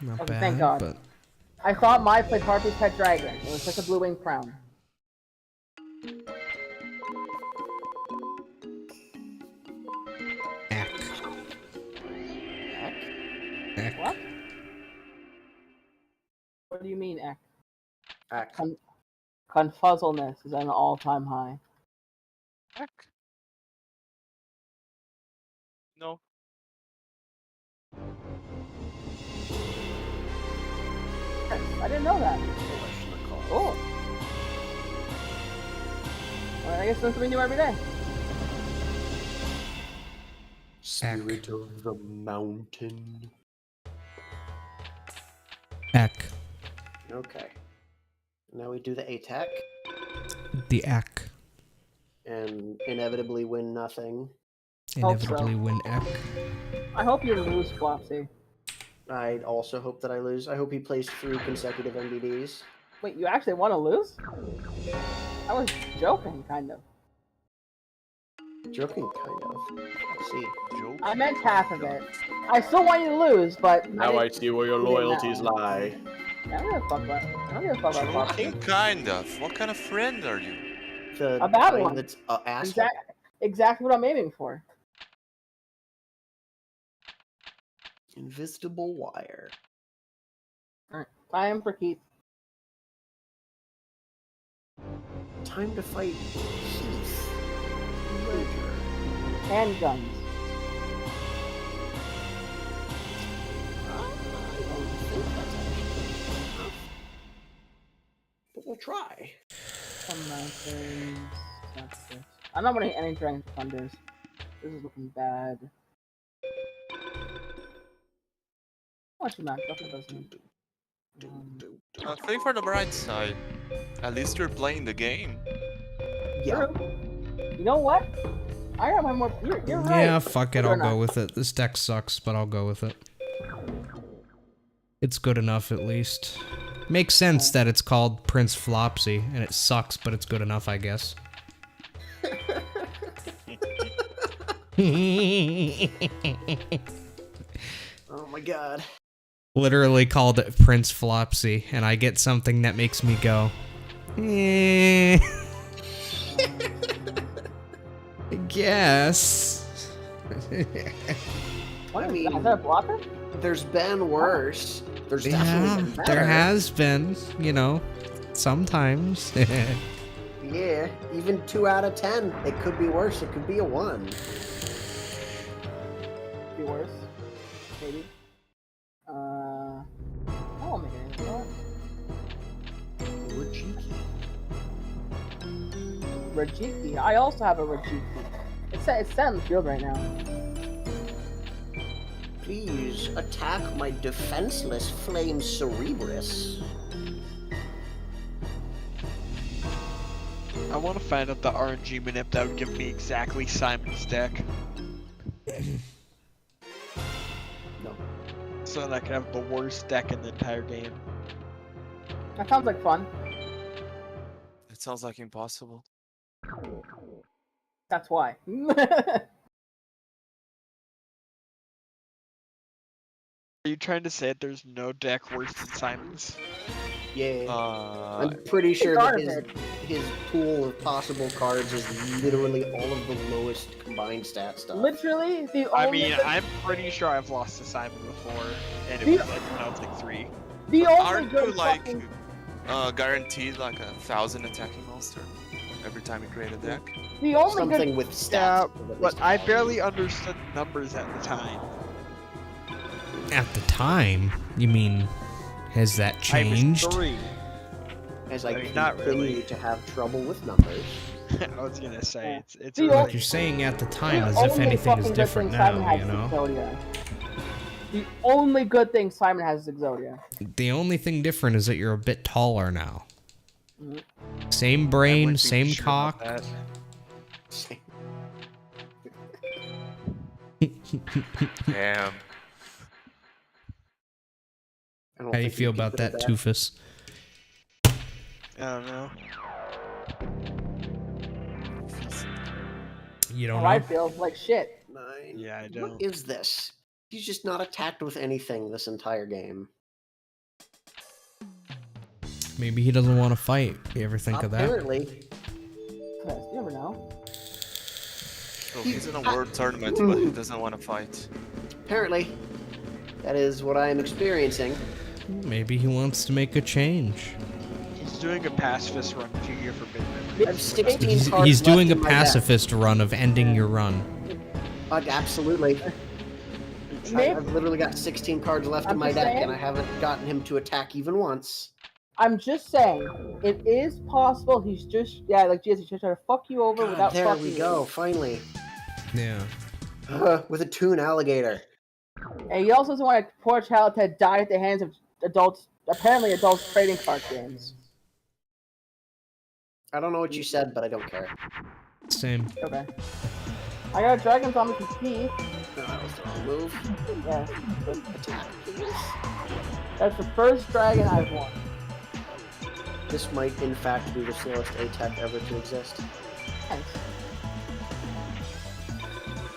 Not Okay, bad, thank God. but I thought my played Harpy's Pet Dragon. It was just a blue wing crown. Eck. What? What do you mean, Eck? Eck. Confuzzleness is at an all-time high. Heck. No. I didn't know that. Cool. Well, I guess that's something new every day. Spirit of the mountain. Eck. Okay. Now we do the attack. The Eck. And inevitably win nothing. Inevitably win Eck. I hope you lose, Flopsy. I also hope that I lose. I hope he plays 3 consecutive MVDs. Wait, you actually want to lose? I was joking, kind of. Joking, kind of. I see. Joke. I meant half of it. I still want you to lose, but Now I see where your you didn't loyalties know. lie. I don't give a fuck about. I don't give a fuck about Flopsy. Joking, kind of. What kind of friend are you? The A bad kind one. that's asshole. Exactly what I'm aiming for. Invisible wire. Alright, I am for Keith. Time to fight Heath. Handguns. I don't think that's actually enough. But we'll try. Some mountains. I'm not winning any Dragon Thunders. This is looking bad. Watch your match, nothing doesn't. Think for the bright side. At least you're playing the game. Yeah. True. You know what? I got my more. You're right. Yeah, fuck it, Or I'll not. go with it. This deck sucks, but I'll go with it. It's good enough, at least. Makes sense that it's called Prince Flopsy, and it sucks, but it's good enough, I guess. Oh my god. Literally called it Prince Flopsy, and I get something that makes me go, eh. I guess. What I is mean, that? Is that a blocker? There's been worse. There's Yeah, definitely been better. there has been, you know, sometimes. Yeah, even 2 out of 10. It could be worse. It could be a 1. Be worse. Maybe. I won't make it. You know what? Rajiki. I also have a Rajiki. It's set in the field right now. Please attack my defenseless Flame Cerebrus. I want to find out the RNG manip that would give me exactly Simon's deck. No. So that I can have the worst deck in the entire game. That sounds like fun. It sounds like impossible. That's why. Are you trying to say that there's no deck worse than Simon's? Yeah. Uh, I'm pretty sure Start that of his pool of possible cards is literally all of the lowest combined stat stuff. Literally, the I only mean, I'm pretty sure I've lost to Simon before, and it The- was like when I was like 3. the only aren't you good like fucking, guaranteed like 1,000 attacking monster every time you create a deck? the only Something good with stats. Yeah, of at but least I 1,000. barely understood numbers at the time. At the time, you mean, has that I changed? was 3. As I I mean, not continue really. to have trouble with numbers. I was gonna say it's The really only- You're saying at the time the as if only anything is fucking good different thing Simon now, has you is know? Exodia. The only good thing Simon has is Exodia. The only thing different is that you're a bit taller now. Mhm. Same I brain, would be same sure about cock. that. Damn. I don't How do you think feel can about put it that, back. Toofus? I don't know. You don't How I know? feel like shit. 9. Yeah, I don't. What is this? He's just not attacked with anything this entire game. Maybe he doesn't want to fight. You ever think of that? Apparently, Yes, you never know. So he's in a world tournament, but he doesn't want to fight. apparently, that is what I am experiencing. Maybe he wants to make a change. He's doing a pacifist run to your forbidden I memory. have 16 He's, cards he's doing a left in my deck. pacifist run of ending your run. Absolutely. Maybe, I've literally got 16 cards left in I'm my just deck, saying. and I haven't gotten him to attack even once. I'm just saying, it is possible he's just, like Jesus, he's just trying to fuck you over God, without there fucking we go, finally. Yeah. With a toon alligator. And he also doesn't want a poor child to die at the hands of adults, apparently adults trading card games. I don't know what you said, but I don't care. Same. Okay. I got a dragon zombie from Keith. No, that was the wrong move. Yeah. Attack, please. That's the first dragon I've won. This might, in fact, be the slowest attack ever to exist. Thanks.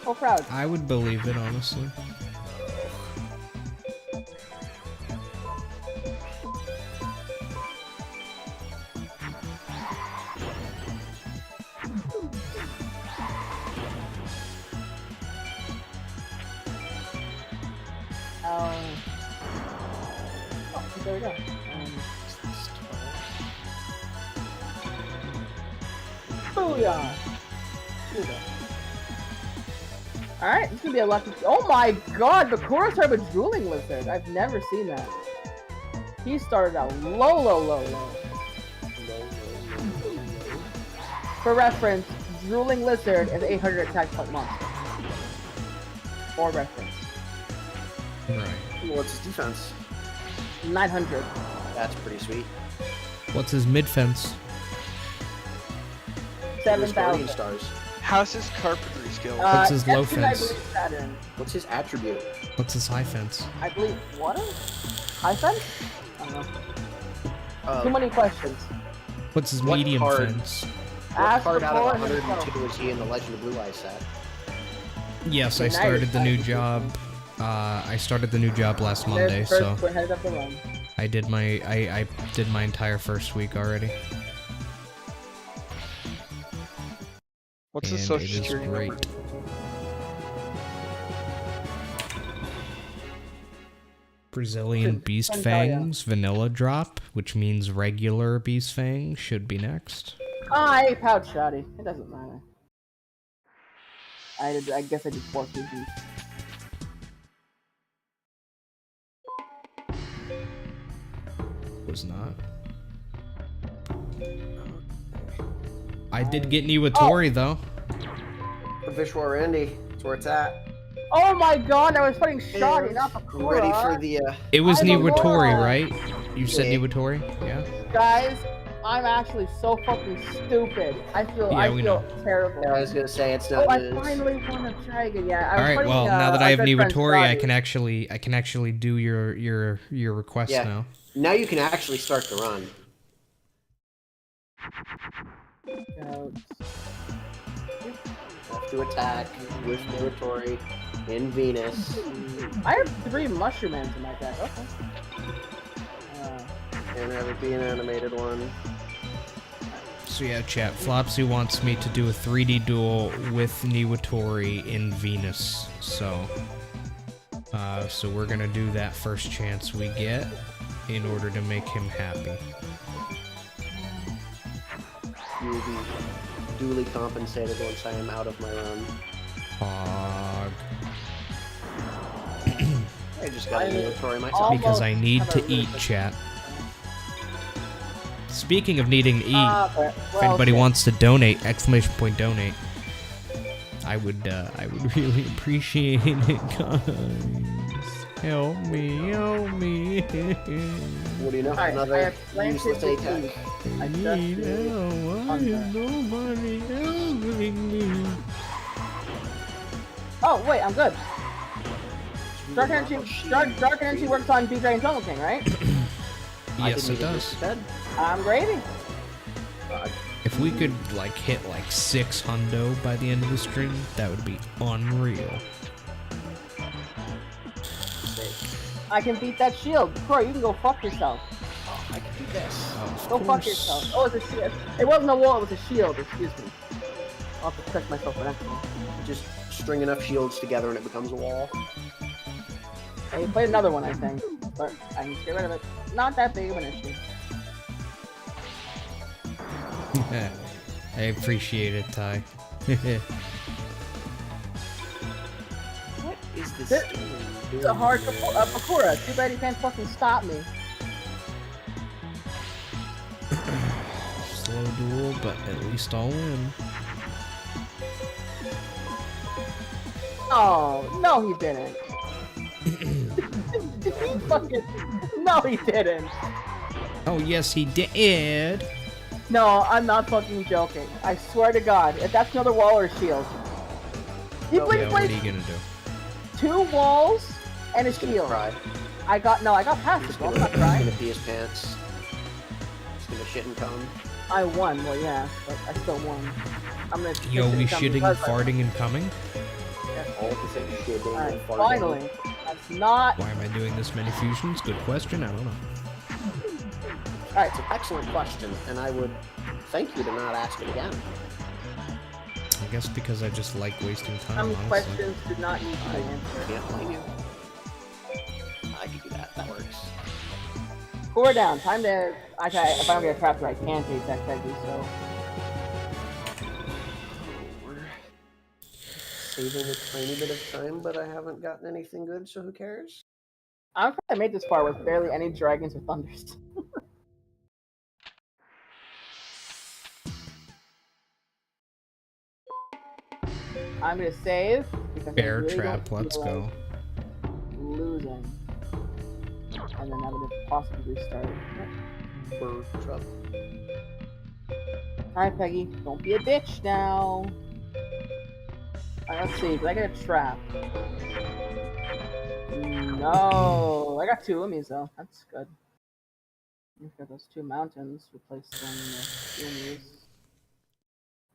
So proud. I would believe it, honestly. Oh, there we go. Booyah! Alright, this is gonna be a lucky. Oh my god, Bakura started with Drooling Lizard. I've never seen that. He started out low. For reference, Drooling Lizard is 800 attack point monster. For reference. Right. What's his defense? 900. That's pretty sweet. What's his mid fence? There's 7,000. Guardian stars. How's his carpentry skill? What's his low Neptune, I fence? believe Saturn. What's his attribute? What's his high fence? I believe water? High fence? I don't know. Too many questions. What's his What medium card? fence? What Ask card out before of and then 102 is he in the Legend of Blue Eyes set? Yes, I United started the new States. job. I started the new job last There's Monday, first so we're headed up the run. I did I did my entire first week already. What's And his it social is security great. number? Brazilian Beast Couldn't tell ya. Fangs Vanilla Drop, which means regular Beast Fangs, should be next. I ate pouch shoddy. It doesn't matter. I guess I did 4 seasons. Was not. I did get Niwatori though. The Visual Randy. That's where it's at. Oh my god, I was putting shoddy, not Bakura. Ready for the It was I'm a Niwatori, moron. right? You said Yeah. Niwatori? Yeah. Guys, I'm actually so fucking stupid. I feel we terrible. Yeah, I was gonna say it's Oh, not. I finally won a dragon. Yeah. All right. Well, now that I have Niwatori, I can actually do your request now. Now you can actually start the run. Have to attack with Niwatori in Venus. I have 3 mushroom ends in my deck. Okay. And have it be an animated one. So yeah, chat. Flopsy wants me to do a 3D duel with Niwatori in Venus. So we're gonna do that first chance we get in order to make him happy. You will be duly compensated once I am out of my run. Hog. I just got a Niwatori myself. Because I need to eat, chat. Speaking of needing to eat, if anybody wants to donate, ! Donate, I would really appreciate it, guys. Help me. What do you know? Another useless attack. I need help. Why is nobody helping me? Oh, wait, I'm good. Dark Energy works on B-Drain Jungle King, right? Yes, it does. I'm gravy. If we could hit 6 hundo by the end of the stream, that would be unreal. I can beat that shield. Corey, you can go fuck yourself. I can do this. Go fuck yourself. Oh, it's a shield. It wasn't a wall, it was a shield. Excuse me. I'll have to protect myself for next one. Just string enough shields together and it becomes a wall. I played another one, I think, but I can get rid of it. Not that big of an issue. I appreciate it, Ty. What is this? It's a hard Pakura. Too bad you can't fucking stop me. Slow duel, but at least I'll win. Oh, no he didn't. No he didn't. Oh yes he did. No, I'm not fucking joking. I swear to God, if that's another wall or shield. He what are you gonna do? 2 walls and a shield. I got past it. I'm not crying. He's gonna pee his pants. He's gonna shit and come. I won. Well, yeah, but I still won. I'm gonna. Yo, we shitting and farting and coming? All at the same shit. Alright, finally. That's not. Why am I doing this many fusions? Good question. I don't know. Alright, it's an excellent question, and I would thank you to not ask it again. I guess because I just like wasting time. How many honestly. questions did not need to be answered? Can't blame you. I can do that. That works. Cool down. Time to. Okay, if I don't get trapped, I can take that Peggy. So. Saving a tiny bit of time, but I haven't gotten anything good, so who cares? I'm trying to make this far with barely any dragons or thunders. I'm gonna save because Bear I really trap. don't Let's feel go. like losing, and then I'm gonna possibly restart. Bird trap. Alright, Peggy, don't be a bitch now. Alright, let's see. Did I get a trap? No, I got 2 Umis though. That's good. I've got those 2 mountains replaced them with Umis.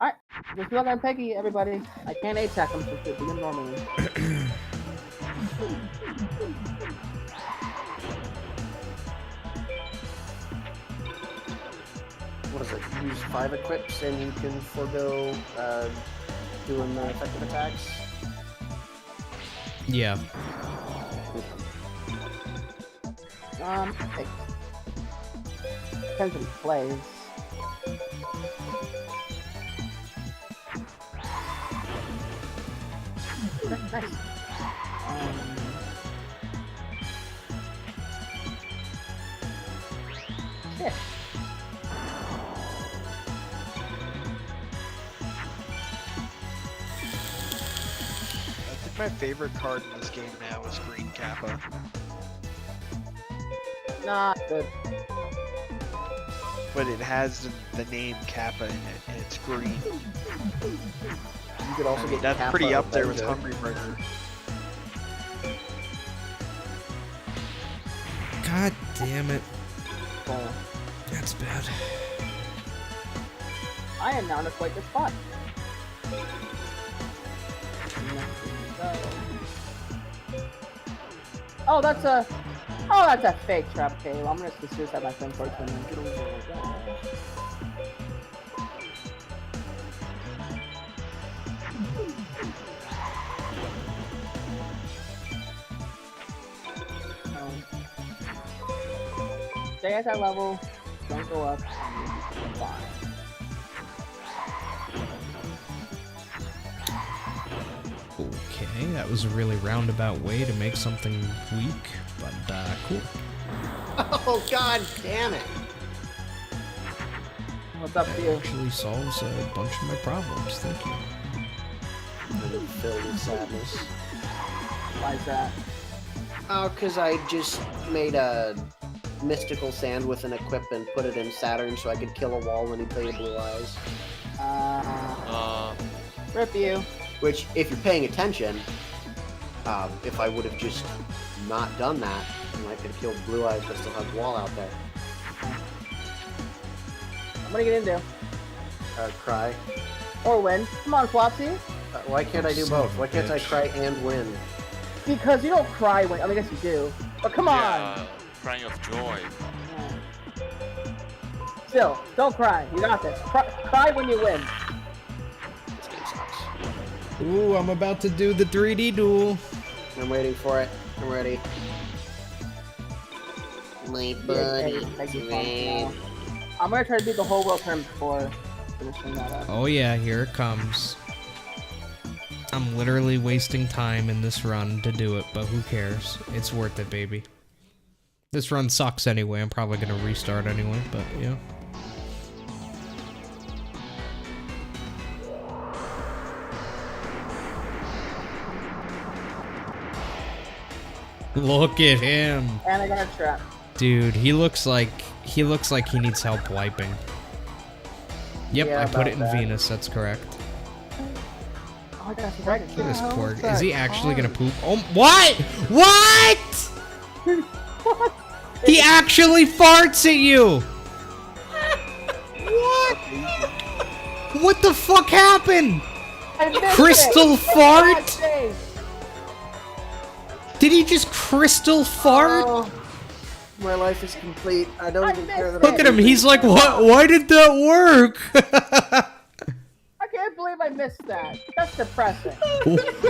Alright, just good luck on Peggy, everybody. I can't attack them so should begin normally. What is it? Use 5 equips and you can forego doing the effective attacks? Yeah. Hey. Depends what he plays. Nice. Shit. I think my favorite card in this game now is Green Kappa. Not good. but it has the name Kappa in it, and it's green. You could also get That's Kappa pretty up there with Avenger. Hungry Burger. God damn it. Oh, That's bad. I am now in a quite good spot. Oh, that's a fake trap. Okay, well, I'm gonna just suicide my friend for it. Stay at that level. Don't go up. Fine. Okay, that was a really roundabout way to make something weak, but cool. Oh god damn it! What's up to you? Actually solves a bunch of my problems, thank you. I'm filled with sadness. Why is that? Oh, cause I just made a mystical sand with an equip and put it in Saturn so I could kill a wall when he played Blue Eyes. Rip you. Which, if you're paying attention, if I would have just not done that, then I could have killed Blue Eyes but still have Wall out there. I'm gonna get into. Cry. Or win. Come on, Flopsy. Why can't I do Son of both? a Why can't I bitch. cry and win? Because you don't cry when. I mean, I guess you do. But come on. Yeah, crying of joy. Still, don't cry. You got this. Cry when you win. This game sucks. Ooh, I'm about to do the 3D duel. I'm waiting for it. I'm ready. My buddy. I'm gonna try to beat the whole world term before finishing that up. Oh yeah, here it comes. I'm literally wasting time in this run to do it, but who cares? It's worth it, baby. This run sucks anyway. I'm probably gonna restart anyway, but yeah. Look at him. And I got a trap. Dude, he looks like he needs help wiping. Yep, Yeah, I put it in about that. Venus, that's correct. Oh, I got right. Look at this poor. Is he actually gonna poop? Oh, what? What? He actually farts at you! What? What the fuck happened? I missed Crystal it. fart? God's sake. Did he just crystal fart? Oh, my life is complete. I don't I even care that missed Look at him, he's like, what? Why did that work? I can't believe I missed that. That's depressing.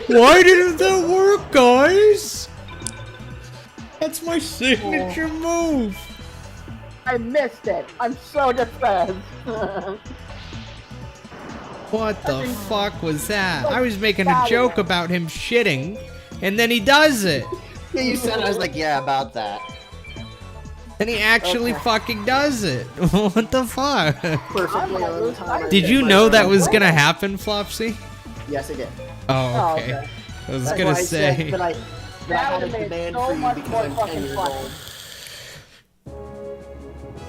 Why didn't that work, guys? That's my signature move. I missed it. I'm so depressed. What the fuck was that? like I was making a Saturday. joke about him shitting, and then he does it. Yeah, you said I was like, yeah, about that. And he actually fucking does it. What the fuck? Perfectly on time. Did you know that was gonna happen, Flopsy? Yes, I did. Oh, okay. okay. I was That's gonna why I said say. that I had a would've made demand so for you much because more I'm 10 fucking years fun. old.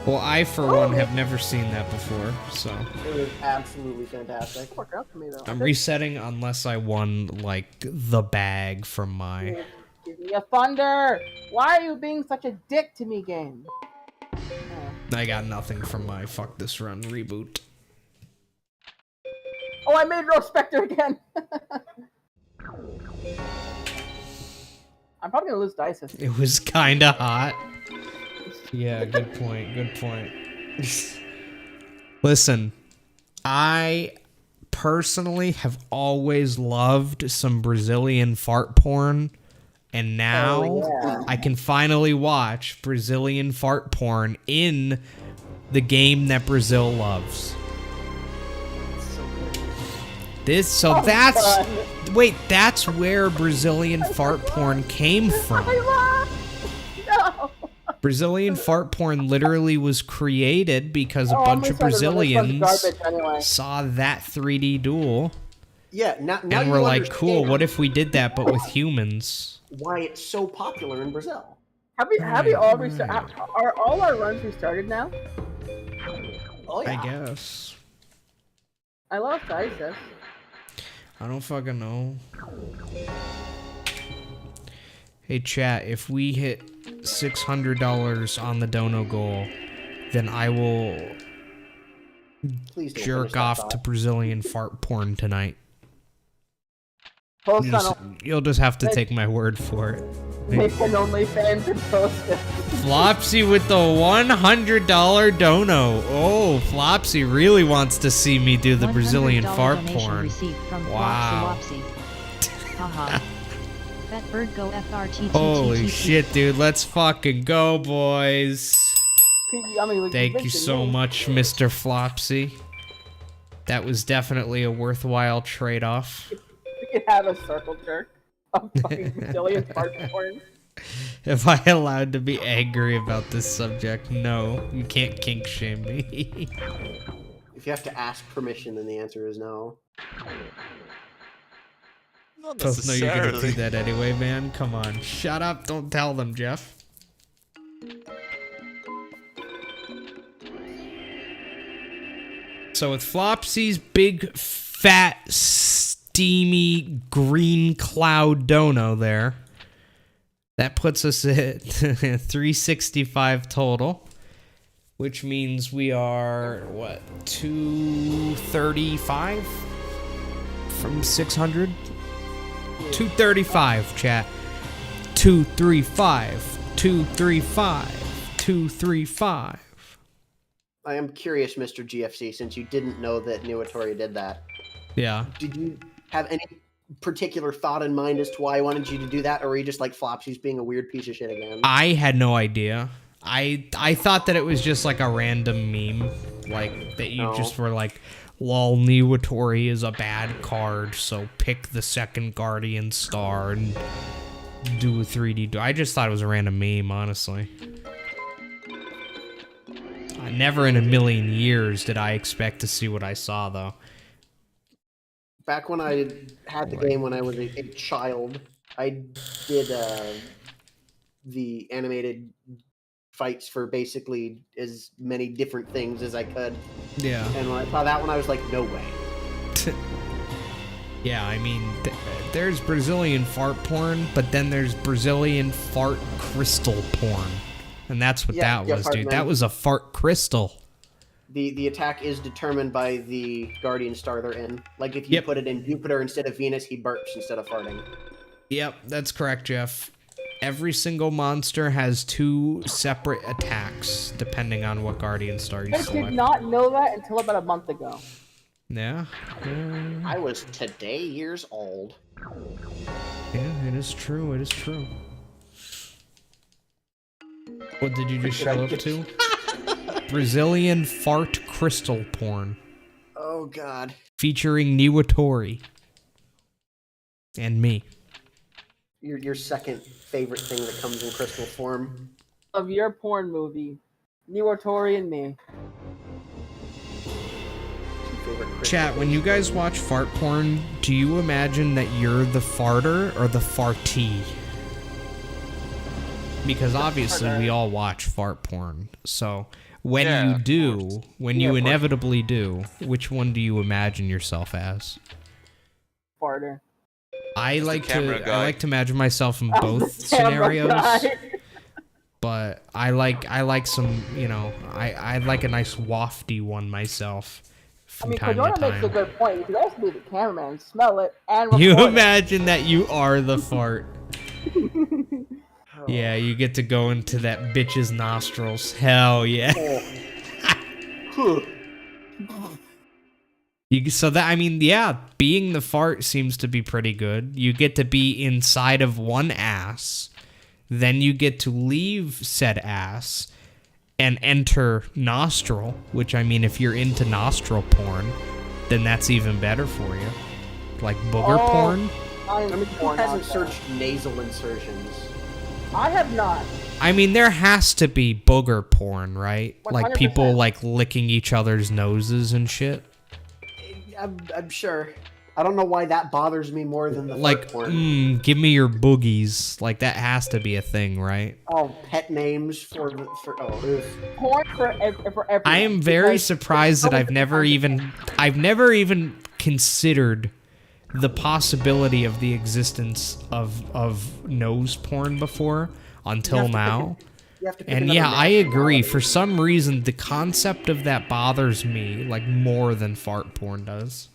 Well, I for one have never seen that before, so It was absolutely fantastic. Worked out for me though. I'm resetting unless I won like the bag from my. Give me a thunder. Why are you being such a dick to me, game? I got nothing from my fuck this run reboot. Oh, I made Rose Spectre again. I'm probably gonna lose dice this. It was kinda hot. Yeah, good point, good point. Listen, I personally have always loved some Brazilian fart porn, and now I can finally watch Brazilian fart porn in the game that Brazil loves. Wait, that's where Brazilian fart porn came from. No. Brazilian fart porn literally was created because a bunch of Brazilians saw that 3D duel Yeah, now and you were like, cool, understand what if we did that but with humans? why it's so popular in Brazil. Have we all restarted? Are all our runs restarted now? Oh yeah. I guess. I love Isis. I don't fucking know. Hey chat, if we hit $600 on the dono goal, then I will Please don't finish jerk that off thought. to Brazilian fart porn tonight. Post on You'll just have to take my word for it. make an OnlyFans and post it. Flopsy with the $100 dono. Oh, Flopsy really wants to see me do the Brazilian $100 fart donation porn. received from Wow. Flopsy Wopsy. Haha. Fat bird go FRT. Holy shit, dude. Let's fucking go, boys. I mean, Thank you so much, Mr. Flopsy. That was definitely a worthwhile trade-off. We could have a circle jerk of fucking Brazilian fart porn. Am I allowed to be angry about this subject? No, you can't kink shame me. If you have to ask permission, then the answer is no. Not Don't know you're gonna do necessarily. that anyway, man. Come on. Shut up. Don't tell them, Jeff. So with Flopsy's big, fat, steamy, green cloud dono there, that puts us at 365 total, which means we are, what, 235 from 600? 235, chat. 235, 235, 235. I am curious, Mr. GFC, since you didn't know that Niwatori did that. Yeah. Did you have any particular thought in mind as to why I wanted you to do that, or were you just like Flopsy's being a weird piece of shit again? I had no idea. I thought that it was just like a random meme, like that you just were like, lol, Niwatori is a bad card, so pick the second Guardian star and do a 3D. I just thought it was a random meme, honestly. Never in a million years did I expect to see what I saw, though. Back when I had the game when I was a child, I did the animated fights for basically as many different things as I could. Yeah. And when I saw that one, I was like, no way. Yeah, I mean, there's Brazilian fart porn, but then there's Brazilian fart crystal porn. And that's what that was, dude. That was a fart crystal. The attack is determined by the Guardian star they're in. Like, if you put it in Jupiter instead of Venus, he burps instead of farting. Yep, that's correct, Jeff. Every single monster has 2 separate attacks, depending on what Guardian star you I select. did not know that until about a month ago. Yeah. I was today years old. Yeah, it is true. It is true. What did you just show up to? Brazilian fart crystal porn. Oh, God. Featuring Niwatori. And me. Your second favorite thing that comes in crystal form. Of your porn movie, Niwatori and me. Chat, when you guys watch fart porn, do you imagine that you're the farter or the fartee? Because obviously we all watch fart porn. So when you do, when you inevitably do, which one do you imagine yourself as? Farter. I like to imagine myself in both the camera scenarios. guy. But I like some, you know, I like a nice wafty one myself from time to Kajora makes a time. good point. You could also be the cameraman, smell it, and record You it. imagine that you are the fart. Yeah, you get to go into that bitch's nostrils. Hell yeah. So that, I mean, yeah, being the fart seems to be pretty good. You get to be inside of one ass, then you get to leave said ass and enter nostril, which, I mean, if you're into nostril porn, then that's even better for you. Like booger porn. I mean, who hasn't searched nasal insertions? I have not. I mean, there has to be booger porn, right? Like people 100%. like licking each other's noses and shit. I'm sure. I don't know why that bothers me more than the Like, fart porn. give me your boogies. Like, that has to be a thing, right? Oh, pet names for ugh. Porn for everyone. I am very because surprised that so I've much never even considered the possibility of the existence of nose porn before until now. You have to pick And another yeah, I agree. nationality. For some reason, the concept of that bothers me like more than fart porn does.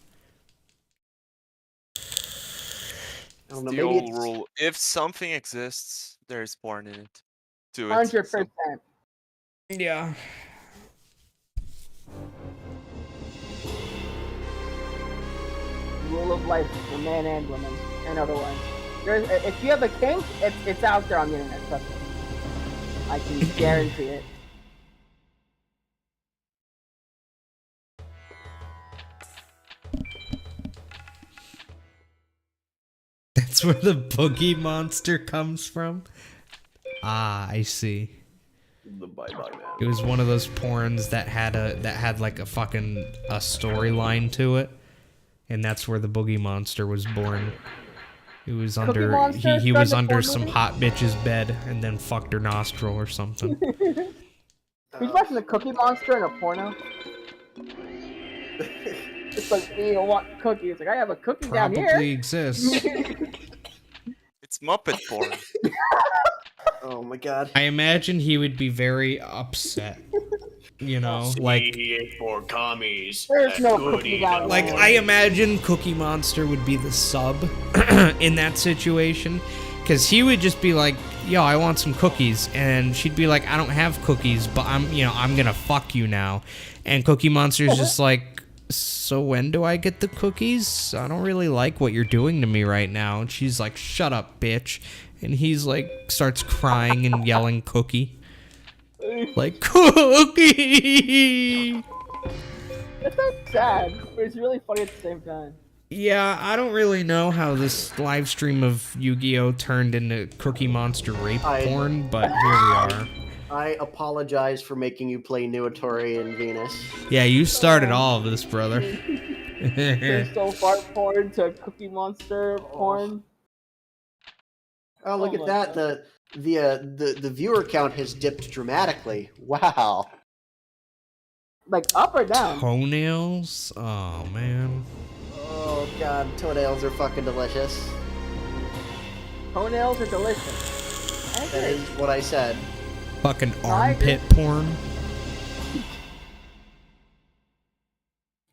I don't know, The maybe old it's rule: if something exists, there's porn in it. Do it. 100%. Yeah. Rule of life for man and woman, and otherwise. If you have a kink, it's out there on the internet. Trust me. I can guarantee it. That's where the boogie monster comes from? Ah, I see. the bye-bye man. It was one of those porns that had like a fucking storyline to it, and that's where the boogie monster was born. It was Cookie under Monster he was from the under porn some movie? hot bitch's bed and then fucked her nostril or something. He's watching the Cookie Monster in a porno. It's like, you want cookies? Like, I have a cookie down Probably here. exists. It's Muppet porn. Oh my god. I imagine he would be very upset. You know, like for commies. There's no cookie down Like, there. I imagine Cookie Monster would be the sub in that situation. Because he would just be like, yo, I want some cookies. And she'd be like, I don't have cookies, but I'm gonna fuck you now. And Cookie Monster's just like, so when do I get the cookies? I don't really like what you're doing to me right now. And she's like, shut up, bitch. And he's like, starts crying and yelling cookie. Like, cookie! It's not sad, but it's really funny at the same time. Yeah, I don't really know how this live stream of Yu-Gi-Oh! Turned into Cookie Monster rape porn, but here we are. I apologize for making you play Nuatori and Venus. Yeah, you started all of this, brother. Crystal fart porn to Cookie Monster porn. Oh, look Oh at my that! The viewer count has dipped dramatically. Wow. Like up or down? Toenails? Oh, man. Oh god, toenails are fucking delicious. Toenails are delicious. I That agree. is what I said. Fucking I armpit porn.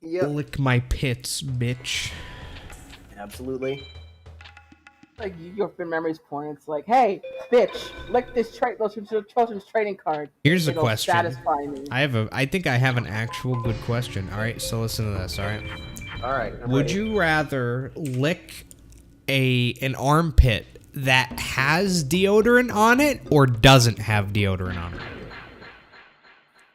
Yep. Lick my pits, bitch. Absolutely. Like your memories porn. It's like, hey, bitch, lick this children's trading card. Here's a It'll question. Satisfy me. I think I have an actual good question. All right, so listen to this. All right. All right. Would you rather lick an armpit that has deodorant on it or doesn't have deodorant on it?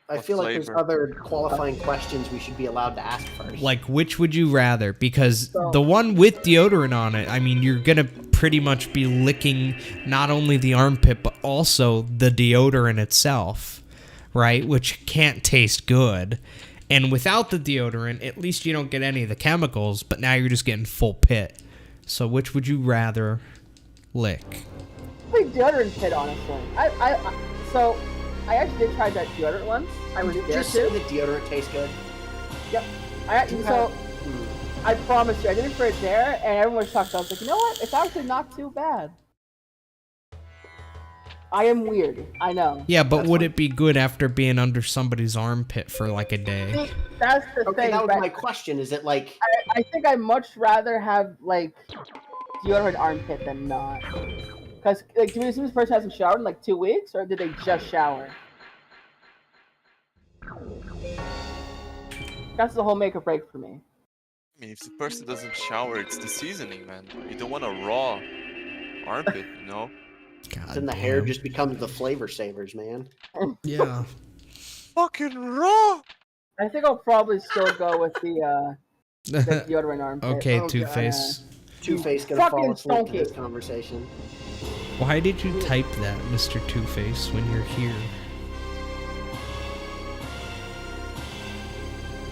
I What feel like there's flavor? other qualifying questions we should be allowed to ask first. Like, which would you rather? Because the one with deodorant on it, I mean, you're gonna pretty much be licking not only the armpit but also the deodorant itself, right? Which can't taste good. And without the deodorant, at least you don't get any of the chemicals, but now you're just getting full pit. So which would you rather lick? Probably deodorant pit, honestly. So I actually did try that deodorant once. I was there Just say too. that deodorant tastes good. Yep. I promise you, I did it for it there, and everyone was shocked. I was like, you know what? It's actually not too bad. I am weird. I know. Yeah, but would it be good after being under somebody's armpit for like a day? That's the Okay, thing. that was but my question. Is it like I think I'd much rather have like deodorant armpit than not. Because like, do you assume this person hasn't showered in like 2 weeks, or did they just shower? That's the whole make or break for me. I mean, if the person doesn't shower, it's the seasoning, man. You don't want a raw armpit, you know? God then the hair damn. just becomes the flavor savers, man? Yeah. Fucking raw! I think I'll probably still go with the deodorant armpit. Okay, Oh, Two-Face. Two-Face gonna fall fucking asleep to donkey. this conversation. Why did you type that, Mr. Two-Face, when you're here?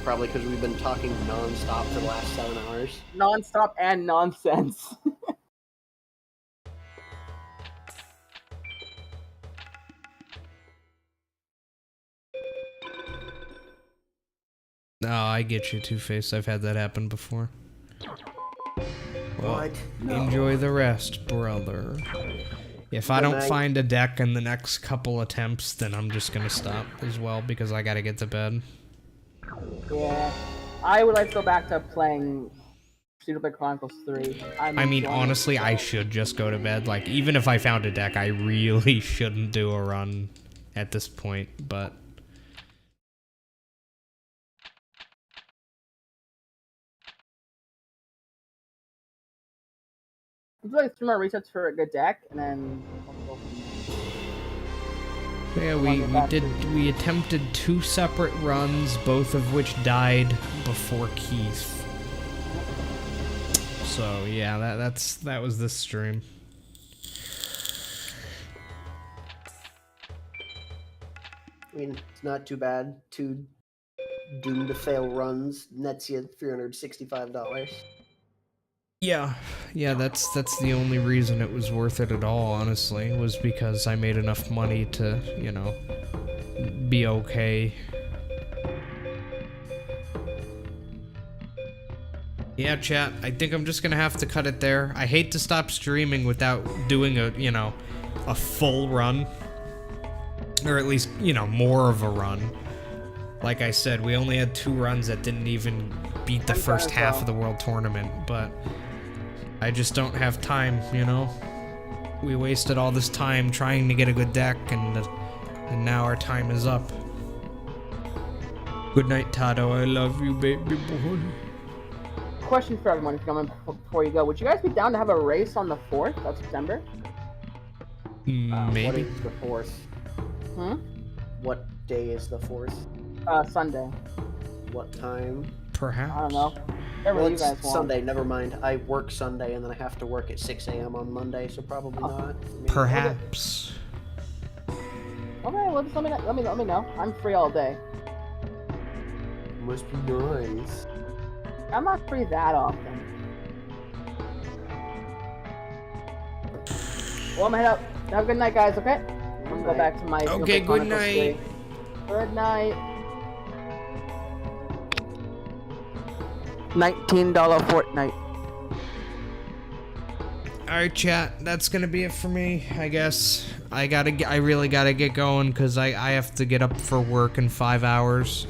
probably because we've been talking non-stop for the last 7 hours. Non-stop and nonsense. No, I get you, Two-Face. I've had that happen before. Well, What? No. enjoy the rest, brother. If I don't find a deck in the next couple attempts, then I'm just gonna stop as well because I gotta get to bed. Yeah, I would like to go back to playing Xenoblade Chronicles 3. I mean, honestly, I should just go to bed. Like, even if I found a deck, I really shouldn't do a run at this point, but... I'd like 3 more resets for a good deck, and then... Yeah, we attempted 2 separate runs, both of which died before Keith. So yeah, that was this stream. I mean, it's not too bad. 2 doomed to fail runs nets you $365. Yeah, that's the only reason it was worth it at all, honestly, was because I made enough money to, you know, be okay. Yeah, chat, I think I'm just gonna have to cut it there. I hate to stop streaming without doing a, you know, a full run. Or at least, you know, more of a run. Like I said, we only had 2 runs that didn't even beat the first half of the World Tournament, but I just don't have time, you know? We wasted all this time trying to get a good deck, and now our time is up. Good night, Tado. I love you, baby boy. Question for everyone, if you don't mind, before you go. Would you guys be down to have a race on the 4th of September? Maybe. What is the 4th? Hmm? What day is the 4th? Sunday. What time? Perhaps. I don't know. Whatever Well, you it's guys want. Sunday, never mind. I work Sunday and then I have to work at 6 a.m. on Monday, so probably not. Perhaps. Okay, well, just let me know. I'm free all day. Must be nice. I'm not free that often. Well, I'm gonna head out. Have a good night, guys, okay? I'm gonna go back to my... Okay, good night. Good night. $19 Fortnite. Alright, chat, that's gonna be it for me, I guess. I really gotta get going, because I have to get up for work in 5 hours.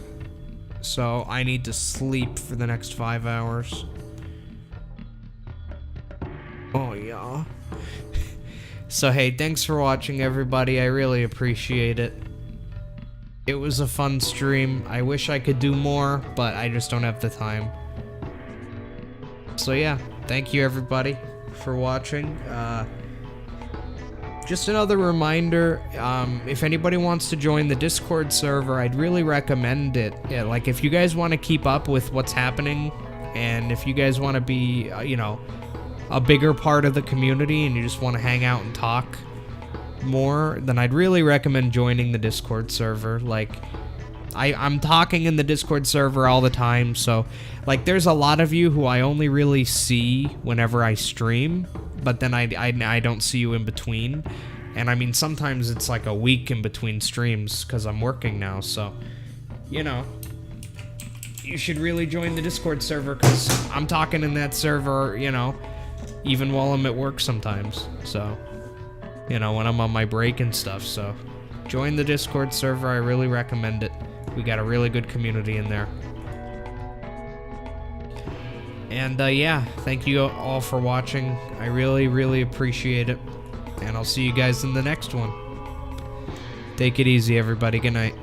So, I need to sleep for the next 5 hours. Oh, yeah. So, hey, thanks for watching, everybody. I really appreciate it. It was a fun stream. I wish I could do more, but I just don't have the time. So, yeah, thank you, everybody, for watching. Just another reminder, if anybody wants to join the Discord server, I'd really recommend it. Yeah, like, if you guys want to keep up with what's happening, and if you guys want to be, you know, a bigger part of the community, and you just want to hang out and talk more, then I'd really recommend joining the Discord server. Like, I'm talking in the Discord server all the time, so, like, there's a lot of you who I only really see whenever I stream, but then I don't see you in between. And I mean, sometimes it's like a week in between streams, because I'm working now, so, you know, you should really join the Discord server, because I'm talking in that server, you know, even while I'm at work sometimes, so, you know, when I'm on my break and stuff, so, join the Discord server, I really recommend it. We got a really good community in there. And, yeah, thank you all for watching. I really, really appreciate it. And I'll see you guys in the next one. Take it easy, everybody. Good night.